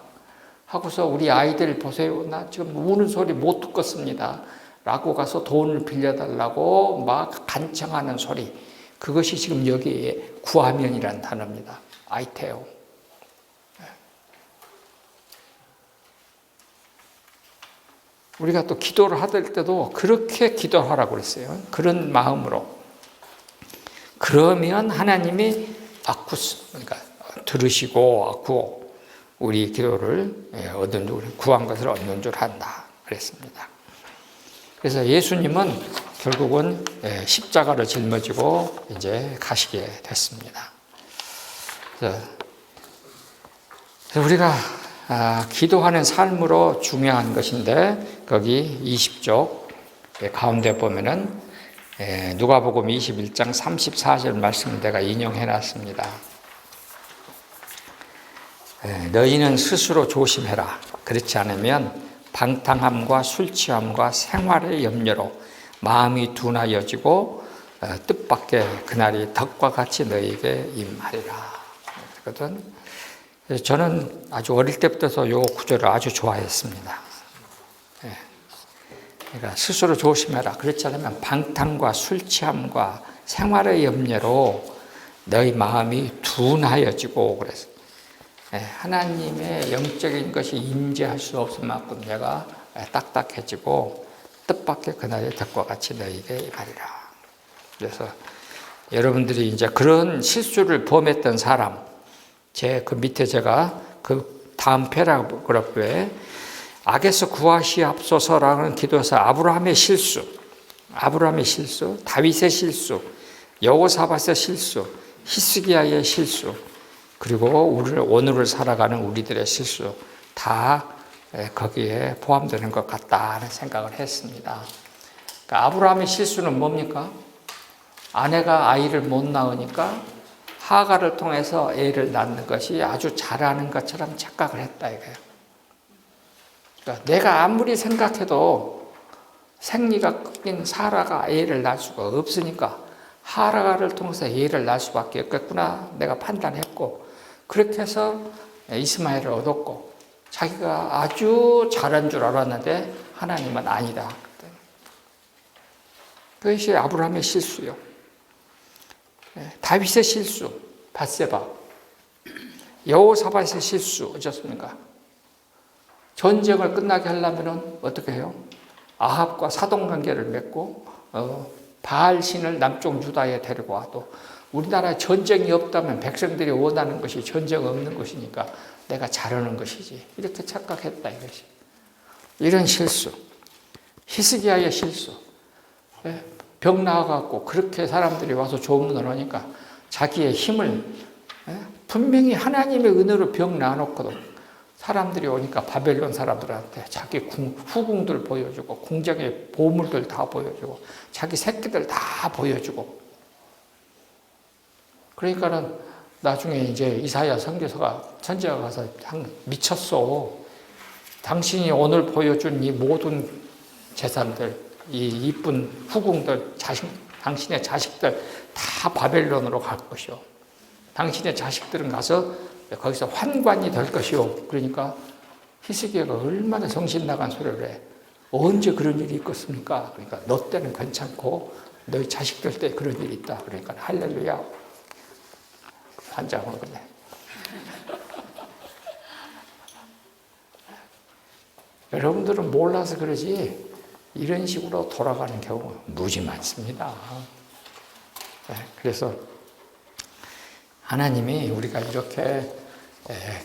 하고서 우리 아이들 보세요. 나 지금 우는 소리 못 듣겠습니다. 라고 가서 돈을 빌려달라고 막 간청하는 소리. 그것이 지금 여기에 구하면이라는 단어입니다. 아이테오. 우리가 또 기도를 하실 때도 그렇게 기도하라고 그랬어요. 그런 마음으로. 그러면 하나님이 아쿠스, 그러니까 들으시고 아쿠 우리 기도를 얻은 줄, 구한 것을 얻는 줄 한다. 그랬습니다. 그래서 예수님은 결국은 십자가를 짊어지고 이제 가시게 됐습니다. 그래서 우리가 기도하는 삶으로 중요한 것인데 거기 20쪽 가운데 보면은 누가복음 21장 34절 말씀을 내가 인용해 놨습니다. 너희는 스스로 조심해라. 그렇지 않으면 방탕함과 술 취함과 생활의 염려로 마음이 둔하여지고 뜻밖의 그날이 덕과 같이 너희에게 임하리라. 그렇거든. 저는 아주 어릴 때부터 이 구절을 아주 좋아했습니다. 그러니까 스스로 조심해라. 그렇지 않으면 방탕과 술 취함과 생활의 염려로 너희 마음이 둔하여지고 그랬어요. 하나님의 영적인 것이 임재할 수 없을 만큼 내가 딱딱해지고 뜻밖의 그날의 덕과 같이 너희에게 임하리라. 그래서 여러분들이 이제 그런 실수를 범했던 사람, 그 밑에 제가 그 다음 패러그래프에 악에서 구하시옵소서라는 기도에서 아브라함의 실수, 다윗의 실수, 여호사밧의 실수, 히스기야의 실수, 그리고 오늘을 살아가는 우리들의 실수 다 거기에 포함되는 것 같다는 생각을 했습니다. 그러니까 아브라함의 실수는 뭡니까? 아내가 아이를 못 낳으니까 하가를 통해서 애를 낳는 것이 아주 잘하는 것처럼 착각을 했다 이거예요. 그러니까 내가 아무리 생각해도 생리가 끊긴 사라가 애를 낳을 수가 없으니까 하가를 통해서 애를 낳을 수밖에 없겠구나 내가 판단했고 그렇게 해서 이스마엘을 얻었고 자기가 아주 잘한 줄 알았는데 하나님은 아니다. 그것이 아브라함의 실수요. 다윗의 실수, 밧세바. 여호사밧의 실수, 어쩌습니까? 전쟁을 끝나게 하려면 어떻게 해요? 아합과 사돈관계를 맺고 바알 신을 남쪽 유다에 데리고 와도 우리나라에 전쟁이 없다면 백성들이 원하는 것이 전쟁 없는 것이니까 내가 잘하는 것이지. 이렇게 착각했다 이것이. 이런 실수. 히스기야의 실수. 병 나와갖고 그렇게 사람들이 와서 조문을 하니까 자기의 힘을 분명히 하나님의 은혜로 병 나눠놓거든. 사람들이 오니까 바벨론 사람들한테 자기 후궁들 보여주고 궁정의 보물들 다 보여주고 자기 새끼들 다 보여주고 그러니까는 나중에 이제 이사야 선지자가 가서 미쳤어. 당신이 오늘 보여준 이 모든 재산들, 이 이쁜 후궁들, 당신의 자식들 다 바벨론으로 갈 것이요. 당신의 자식들은 가서 거기서 환관이 될 것이요. 그러니까 히스기야가 얼마나 정신 나간 소리를 해. 언제 그런 일이 있겠습니까? 그러니까 너 때는 괜찮고 너희 자식들 때 그런 일이 있다. 그러니까 할렐루야. 환장을 그냥. 여러분들은 몰라서 그러지 이런 식으로 돌아가는 경우가 무지 많습니다. 그래서 하나님이 우리가 이렇게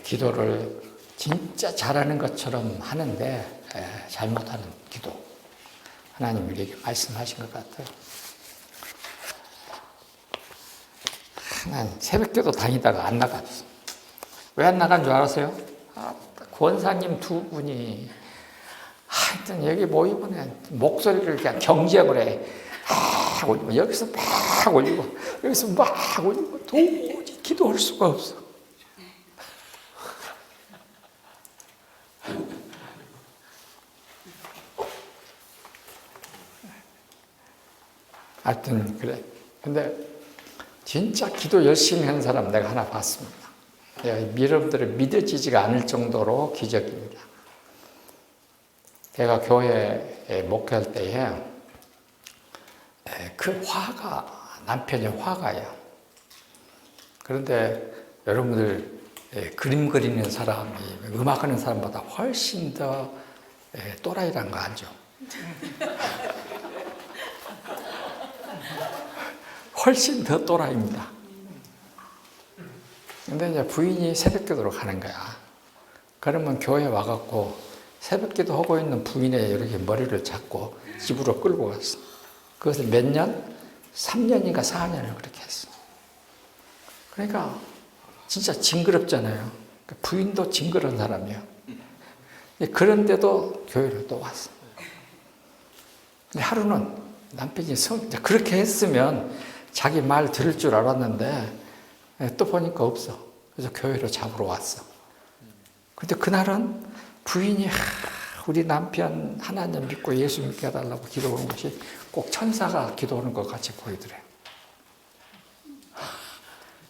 기도를 진짜 잘하는 것처럼 하는데 잘못하는 기도, 하나님이 우리에게 말씀하신 것 같아요. 하나님 새벽기도 다니다가 안 나갔어. 왜 안 나간 줄 알았어요? 권사님 두 분이 하여튼 여기 모이면 목소리를 그냥 경쟁을 해. 올리고 여기서 막 올리고 여기서 막 올리고 도저히 기도할 수가 없어. 하여튼 그래. 근데 진짜 기도 열심히 한 사람 내가 하나 봤습니다. 여러분들은 믿어지지가 않을 정도로 기적입니다. 제가 교회에 목회할 때에 그 화가, 남편이 화가예요. 그런데 여러분들 그림 그리는 사람이 음악하는 사람보다 훨씬 더 또라이란 거 알죠? 훨씬 더 또라이입니다. 근데 이제 부인이 새벽기도로 가는 거야. 그러면 교회 와갖고 새벽기도 하고 있는 부인의 이렇게 머리를 잡고 집으로 끌고 갔어. 그것을 몇 년? 3년인가 4년을 그렇게 했어. 그러니까 진짜 징그럽잖아요. 부인도 징그러운 사람이에요. 그런데도 교회를 또 왔어. 근데 하루는 남편이 그렇게 했으면 자기 말 들을 줄 알았는데 또 보니까 없어. 그래서 교회로 잡으러 왔어. 근데 그날은 부인이 우리 남편 하나님 믿고 예수 믿게 해달라고 기도하는 것이 꼭 천사가 기도하는 것 같이 보이더래요.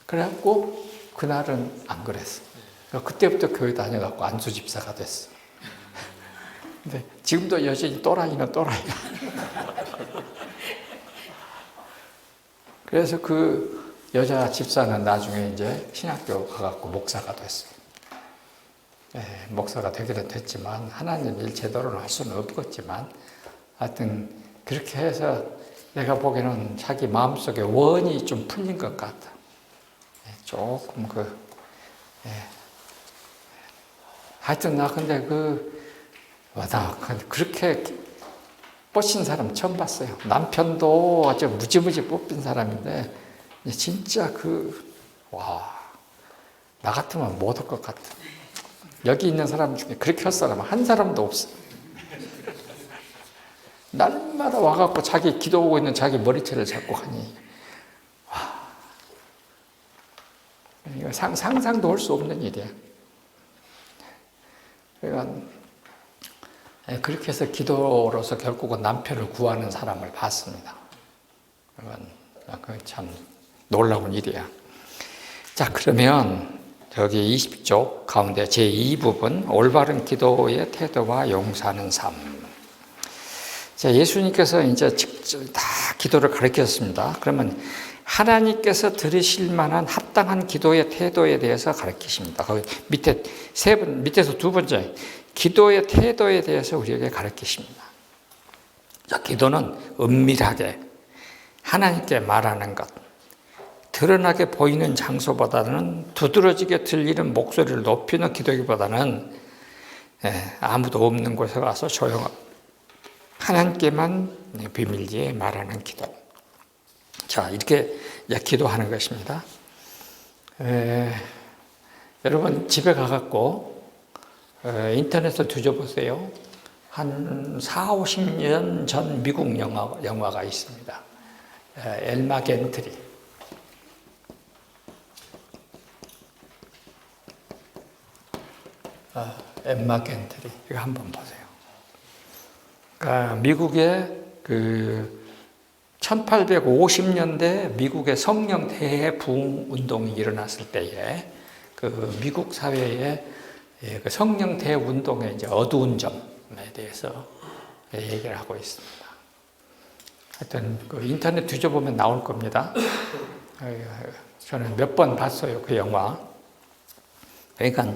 그래갖고 그날은 안 그랬어. 그때부터 교회 다녀갖고 안수 집사가 됐어. 근데 지금도 여전히 또라이는 또라이야. 그래서 그 여자 집사는 나중에 이제 신학교 가갖고 목사가 됐어요. 목사가 되기는 됐지만 하나님 일 제대로는 할 수는 없겠지만 하여튼 그렇게 해서 내가 보기에는 자기 마음속에 원이 좀 풀린 것 같아. 조금 하여튼 나 근데 나 그렇게 뻗친 사람 처음 봤어요. 남편도 아주 무지무지 뽑힌 사람인데 진짜 나 같으면 못 할 것 같아. 여기 있는 사람 중에 그렇게 할 사람 한 사람도 없어. 날마다 와갖고 자기 기도하고 있는 자기 머리채를 잡고 가니 이거 상상도 할 수 없는 일이야. 그러니까 그렇게 해서 기도로서 결국은 남편을 구하는 사람을 봤습니다. 그건 참 놀라운 일이야. 자, 그러면 여기 20쪽 가운데 제2부분 올바른 기도의 태도와 용서하는 삶. 자, 예수님께서 이제 직접 다 기도를 가르쳤습니다. 그러면 하나님께서 들으실 만한 합당한 기도의 태도에 대해서 가르치십니다. 거기 밑에서 두 번째 기도의 태도에 대해서 우리에게 가르치십니다. 자, 기도는 은밀하게 하나님께 말하는 것, 드러나게 보이는 장소보다는 두드러지게 들리는 목소리를 높이는 기도기보다는 아무도 없는 곳에 가서 조용하고 하나님께만 비밀리에 말하는 기도. 자, 이렇게 기도하는 것입니다. 여러분 집에 가갖고 인터넷을 뒤져보세요. 한 40-50년 전 미국 영화가 있습니다. 엘마 겐트리. 엘마 겐트리. 이거 한번 보세요. 그러니까 미국의 1850년대 미국의 성령 대부흥 운동이 일어났을 때에 미국 사회의 성령 대운동의 이제 어두운 점에 대해서 얘기를 하고 있습니다. 하여튼 인터넷 뒤져보면 나올 겁니다. 저는 몇 번 봤어요, 그 영화. 그러니까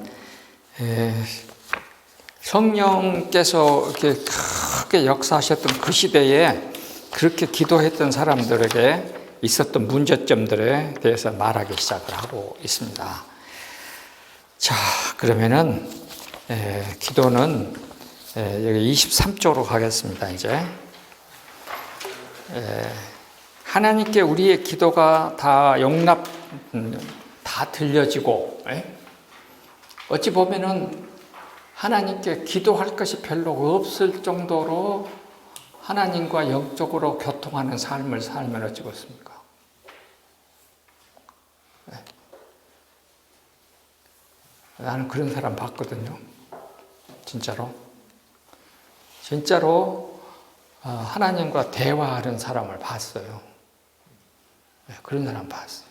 성령께서 이렇게 크게 역사하셨던 그 시대에 그렇게 기도했던 사람들에게 있었던 문제점들에 대해서 말하기 시작을 하고 있습니다. 자, 그러면은 기도는 여기 23쪽으로 가겠습니다. 이제 하나님께 우리의 기도가 다 다 들려지고, 어찌 보면은 하나님께 기도할 것이 별로 없을 정도로 하나님과 영적으로 교통하는 삶을 살면 어찌겠습니까? 나는 그런 사람 봤거든요. 진짜로 하나님과 대화하는 사람을 봤어요. 그런 사람 봤어요.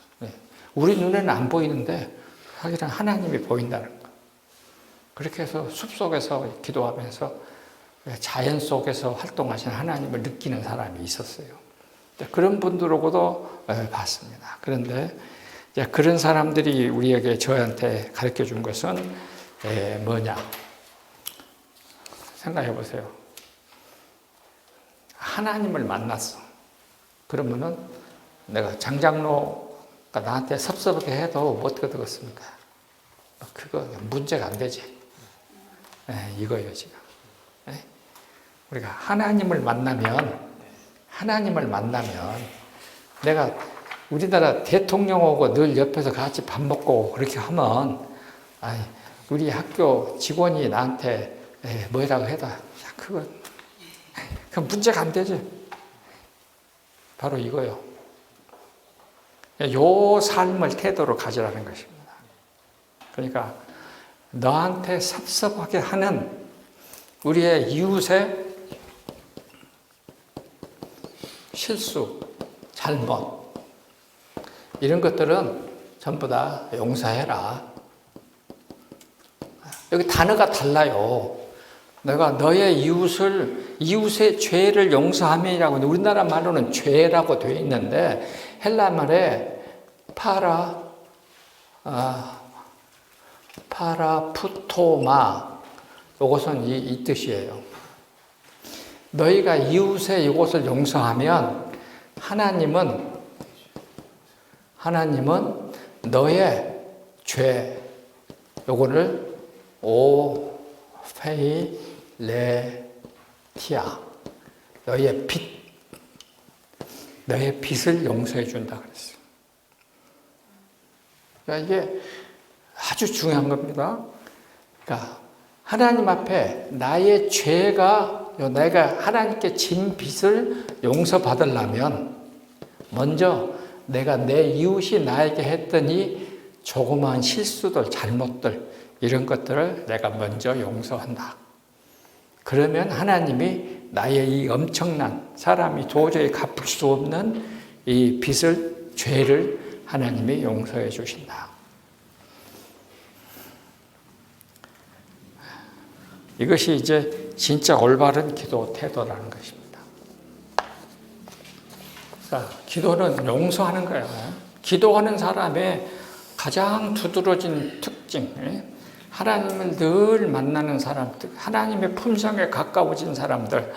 우리 눈에는 안 보이는데 사실은 하나님이 보인다는 거. 그렇게 해서 숲속에서 기도하면서 자연 속에서 활동하시는 하나님을 느끼는 사람이 있었어요. 그런 분들하고도 봤습니다. 그런데 그런 사람들이 우리에게 저한테 가르쳐 준 것은 뭐냐? 생각해 보세요. 하나님을 만났어. 그러면은 내가 장장로가 나한테 섭섭하게 해도 어떻게 되겠습니까? 그거 문제가 안 되지. 이거예요, 지금. 우리가 하나님을 만나면 내가 우리나라 대통령하고 늘 옆에서 같이 밥 먹고 그렇게 하면, 우리 학교 직원이 나한테 뭐라고 해도 그건 문제가 안 되지. 바로 이거요. 요 삶을 태도로 가지라는 것입니다. 그러니까 너한테 섭섭하게 하는 우리의 이웃의 실수, 잘못, 이런 것들은 전부 다 용서해라. 여기 단어가 달라요. 내가 너의 이웃의 죄를 용서함이라고, 우리나라 말로는 죄라고 되어 있는데 헬라 말에 파라푸토마, 이것은 이 뜻이에요. 너희가 이웃의 이것을 용서하면 하나님은 너의 죄, 요거를 오페이레티아, 너의 빚을 용서해 준다 그랬어요. 그러니까 이게 아주 중요한 겁니다. 그러니까 하나님 앞에 나의 죄가, 내가 하나님께 진 빚을 용서받으려면 먼저 내가 내 이웃이 나에게 했던 이 조그마한 실수들, 잘못들, 이런 것들을 내가 먼저 용서한다. 그러면 하나님이 나의 이 엄청난, 사람이 도저히 갚을 수 없는 이 빚을, 죄를 하나님이 용서해 주신다. 이것이 이제 진짜 올바른 기도 태도라는 것입니다. 자, 기도는 용서하는 거예요. 기도하는 사람의 가장 두드러진 특징, 하나님을 늘 만나는 사람들, 하나님의 품성에 가까워진 사람들,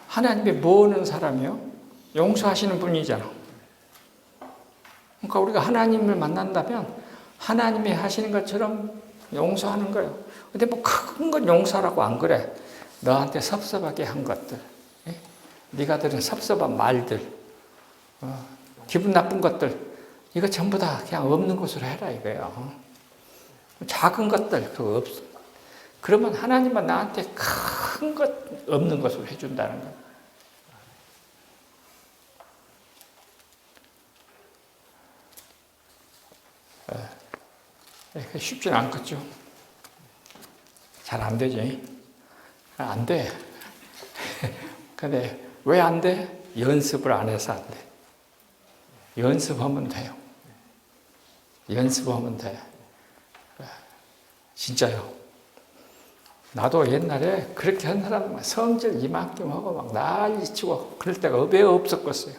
하나님이 뭐하는 사람이요? 용서하시는 분이잖아. 그러니까 우리가 하나님을 만난다면 하나님이 하시는 것처럼 용서하는 거예요. 근데 뭐 큰 건 용서라고 안 그래. 너한테 섭섭하게 한 것들, 네가 들은 섭섭한 말들, 기분 나쁜 것들, 이거 전부 다 그냥 없는 것으로 해라 이거예요. 작은 것들 그거 없어. 그러면 하나님은 나한테 큰 것 없는 것으로 해준다는 거예요. 쉽지는 않겠죠. 잘 안 되지. 안 돼. 근데 왜 안 돼? 연습을 안 해서 안 돼. 연습하면 돼요. 연습하면 돼. 진짜요. 나도 옛날에 그렇게 한 사람 성질 이만큼 하고 막 난리치고 그럴 때가 왜 없었겠어요.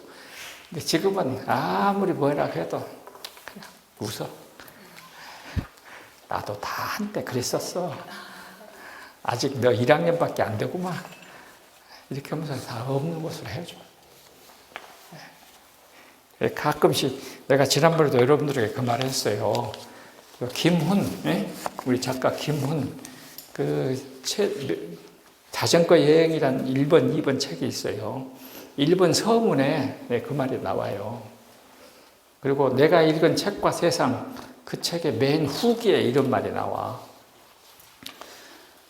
근데 지금은 아무리 뭐라 해도 그냥 웃어. 나도 다 한때 그랬었어. 아직 너 1학년밖에 안 되구만. 이렇게 하면서 다 없는 것을 해줘. 가끔씩 내가 지난번에도 여러분들에게 그 말을 했어요. 김훈, 우리 작가 김훈, 자전거 여행이란 1번, 2번 책이 있어요. 1번 서문에 그 말이 나와요. 그리고 내가 읽은 책과 세상, 그 책의 맨 후기에 이런 말이 나와.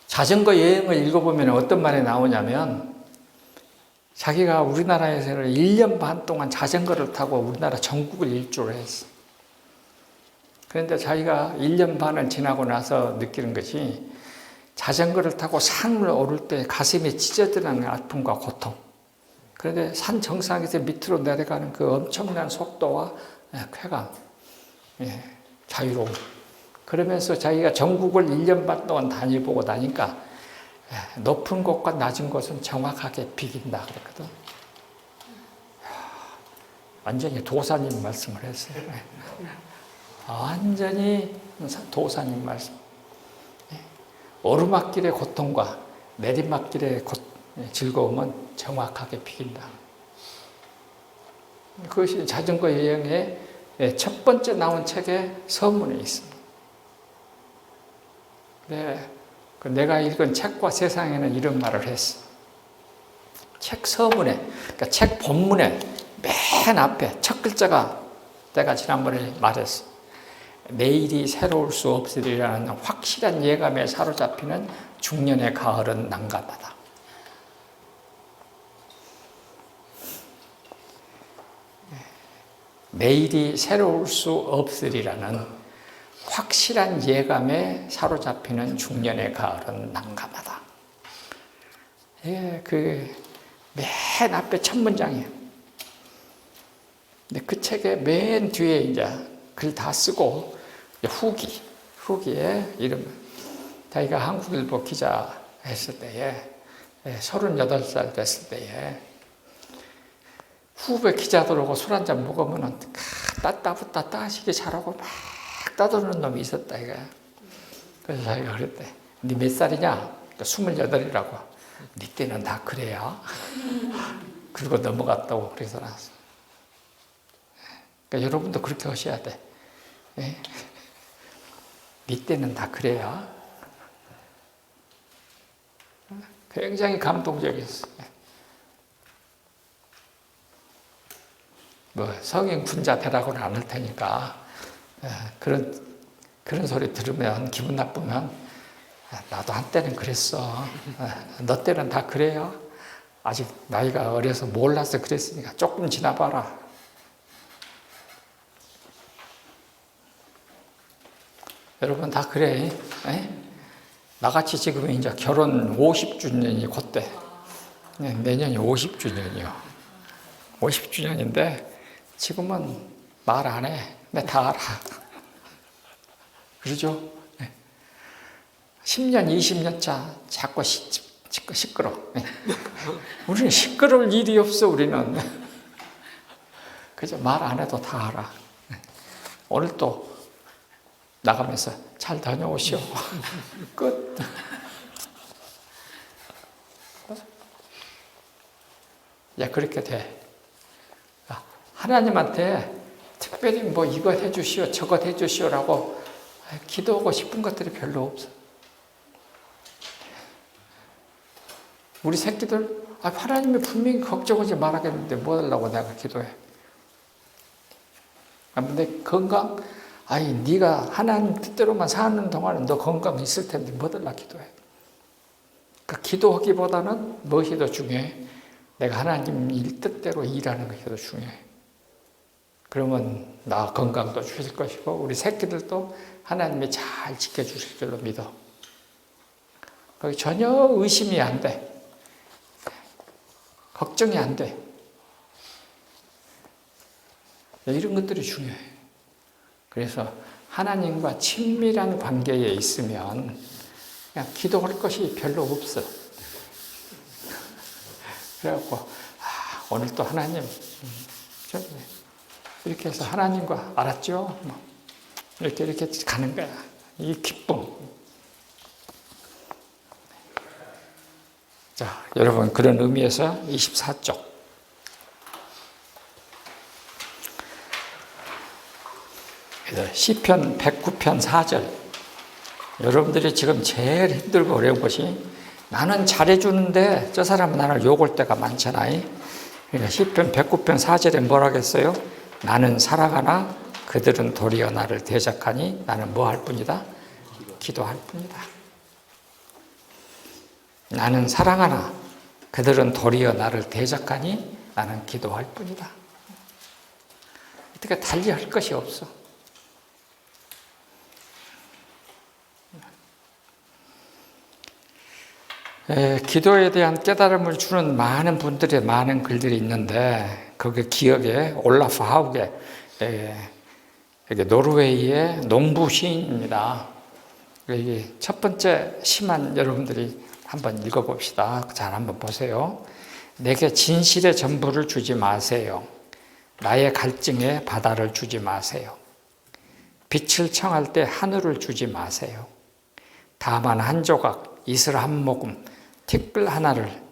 자전거 여행을 읽어보면 어떤 말이 나오냐면, 자기가 우리나라에서는 1년 반 동안 자전거를 타고 우리나라 전국을 일주를 했어. 그런데 자기가 1년 반을 지나고 나서 느끼는 것이, 자전거를 타고 산을 오를 때 가슴이 찢어지는 아픔과 고통. 그런데 산 정상에서 밑으로 내려가는 그 엄청난 속도와 쾌감, 자유로움. 그러면서 자기가 전국을 1년 반 동안 다녀보고 나니까 높은 곳과 낮은 곳은 정확하게 비긴다 그랬거든. 완전히 도사님 말씀을 했어요. 완전히 도사님 말씀. 오르막길의 고통과 내리막길의 즐거움은 정확하게 비긴다. 그것이 자전거 여행의 첫 번째 나온 책의 서문에 있습니다. 내가 읽은 책과 세상에는 이런 말을 했어. 책 서문에, 그러니까 책 본문에 맨 앞에 첫 글자가 내가 지난번에 말했어. 내일이 새로울 수 없으리라는 확실한 예감에 사로잡히는 중년의 가을은 난감하다. 내일이 새로울 수 없으리라는 확실한 예감에 사로잡히는 중년의 가을은 난감하다. 맨 앞에 첫 문장이에요. 근데 그 책의 맨 뒤에 이제 글 다 쓰고 후기에 이름, 자기가 한국일보 기자 했을 때에 38살 됐을 때에 후배 기자들하고 술 한잔 먹으면 따시게 잘하고 막 따도는 놈이 있었다 이거야. 그래서 자기가 그랬대. 니 몇 살이냐? 28이라고. 니 때는 다 그래야. 그리고 넘어갔다고 그래서 나왔어. 그러니까 여러분도 그렇게 하셔야 돼. 니 때는 다 그래야. 굉장히 감동적이었어. 성인 군자 되라고는 안 할 테니까 그런 소리 들으면 기분 나쁘면 나도 한때는 그랬어. 너 때는 다 그래요. 아직 나이가 어려서 몰라서 그랬으니까 조금 지나봐라. 여러분 다 그래. 나같이 지금 이제 결혼 50주년이 곧돼. 내년이 50주년이요. 50주년인데 지금은 말 안 해. 내 다 알아. 그러죠? 10년, 20년 차 자꾸 시끄러. 우리는 시끄러울 일이 없어, 우리는. 그죠? 말 안 해도 다 알아. 오늘 또 나가면서 잘 다녀오시오. 끝. 야, 그렇게 돼. 하나님한테 특별히 뭐 이것 해주시오, 저것 해주시오라고 기도하고 싶은 것들이 별로 없어. 우리 새끼들, 하나님이 분명히 걱정하지 말아야겠는데 뭐 하려고 내가 기도해. 근데 건강? 네가 하나님 뜻대로만 사는 동안은 너 건강 있을 텐데 뭐 하려고 기도해. 그러니까 기도하기보다는 무엇이 더 중요해? 내가 하나님 일 뜻대로 일하는 것이 더 중요해. 그러면 나 건강도 주실 것이고 우리 새끼들도 하나님이 잘 지켜주실 줄로 믿어. 거기 전혀 의심이 안 돼. 걱정이 안 돼. 이런 것들이 중요해. 그래서 하나님과 친밀한 관계에 있으면 그냥 기도할 것이 별로 없어. 그래갖고 오늘 또 하나님 이렇게 해서 하나님과 알았죠? 이렇게 가는 거야. 이 기쁨. 자, 여러분 그런 의미에서 24쪽. 시편 109편 4절. 여러분들이 지금 제일 힘들고 어려운 것이 나는 잘해주는데 저 사람은 나를 욕할 때가 많잖아요. 그러니까 시편 109편 4절에 뭐라겠어요? 나는 살아가나 그들은 도리어 나를 대적하니 나는 뭐 할 뿐이다? 기도할 뿐이다. 나는 사랑하나 그들은 도리어 나를 대적하니 나는 기도할 뿐이다. 어떻게 달리할 것이 없어. 기도에 대한 깨달음을 주는 많은 분들의 많은 글들이 있는데 그 기억에 올라프 하우게 노르웨이의 농부 시인입니다. 이게 첫 번째 시만 여러분들이 한번 읽어봅시다. 잘 한번 보세요. 내게 진실의 전부를 주지 마세요. 나의 갈증에 바다를 주지 마세요. 빛을 청할 때 하늘을 주지 마세요. 다만 한 조각, 이슬 한 모금, 티끌 하나를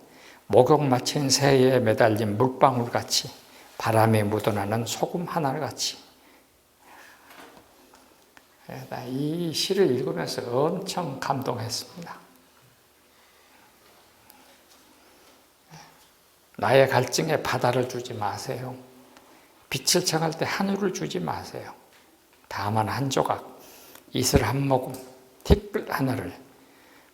목욕 마친 새에 매달린 물방울같이 바람에 묻어나는 소금 하나같이. 이 시를 읽으면서 엄청 감동했습니다. 나의 갈증에 바다를 주지 마세요. 빛을 청할 때 하늘을 주지 마세요. 다만 한 조각, 이슬 한 모금, 티끌 하나를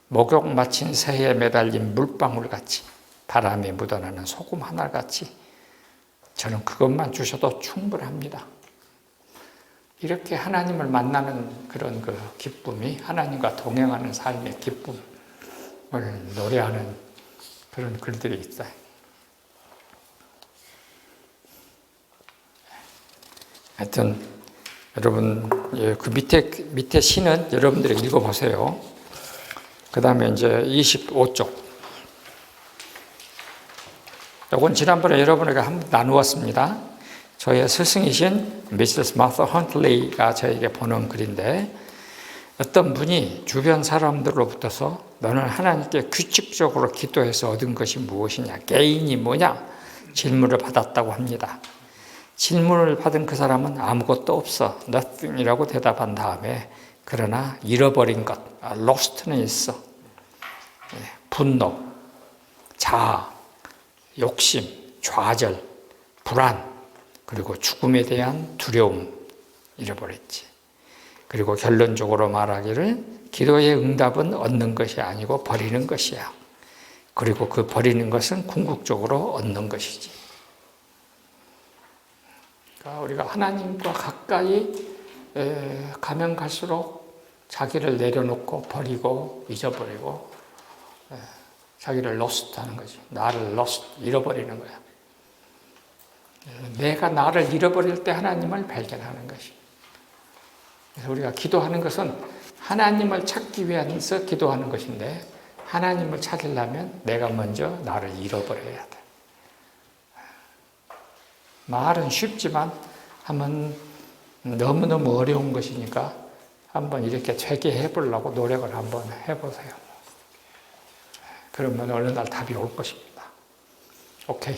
목욕 마친 새에 매달린 물방울같이 바람에 묻어나는 소금 하나같이 저는 그것만 주셔도 충분합니다. 이렇게 하나님을 만나는 그런 그 기쁨이 하나님과 동행하는 삶의 기쁨을 노래하는 그런 글들이 있어요. 하여튼 여러분 그 밑에 시는 여러분들이 읽어보세요. 그 다음에 이제 25쪽. 이건 지난번에 여러분에게 한번 나누었습니다. 저의 스승이신 미세스 마사 헌틀리가 저에게 보낸 글인데 어떤 분이 주변 사람들로부터서 너는 하나님께 규칙적으로 기도해서 얻은 것이 무엇이냐, 게인이 뭐냐 질문을 받았다고 합니다. 질문을 받은 그 사람은 아무것도 없어, nothing이라고 대답한 다음에 그러나 잃어버린 것, lost는 있어. 분노, 자아, 욕심, 좌절, 불안, 그리고 죽음에 대한 두려움 잃어버렸지. 그리고 결론적으로 말하기를 기도의 응답은 얻는 것이 아니고 버리는 것이야. 그리고 그 버리는 것은 궁극적으로 얻는 것이지. 그러니까 우리가 하나님과 가까이 가면 갈수록 자기를 내려놓고 버리고 잊어버리고 자기를 lost 하는 거지. 나를 lost, 잃어버리는 거야. 내가 나를 잃어버릴 때 하나님을 발견하는 것이. 그래서 우리가 기도하는 것은 하나님을 찾기 위해서 기도하는 것인데 하나님을 찾으려면 내가 먼저 나를 잃어버려야 돼. 말은 쉽지만 한번 너무너무 어려운 것이니까 한번 이렇게 되게 해보려고 노력을 한번 해보세요. 그러면 어느 날 답이 올 것입니다. 오케이.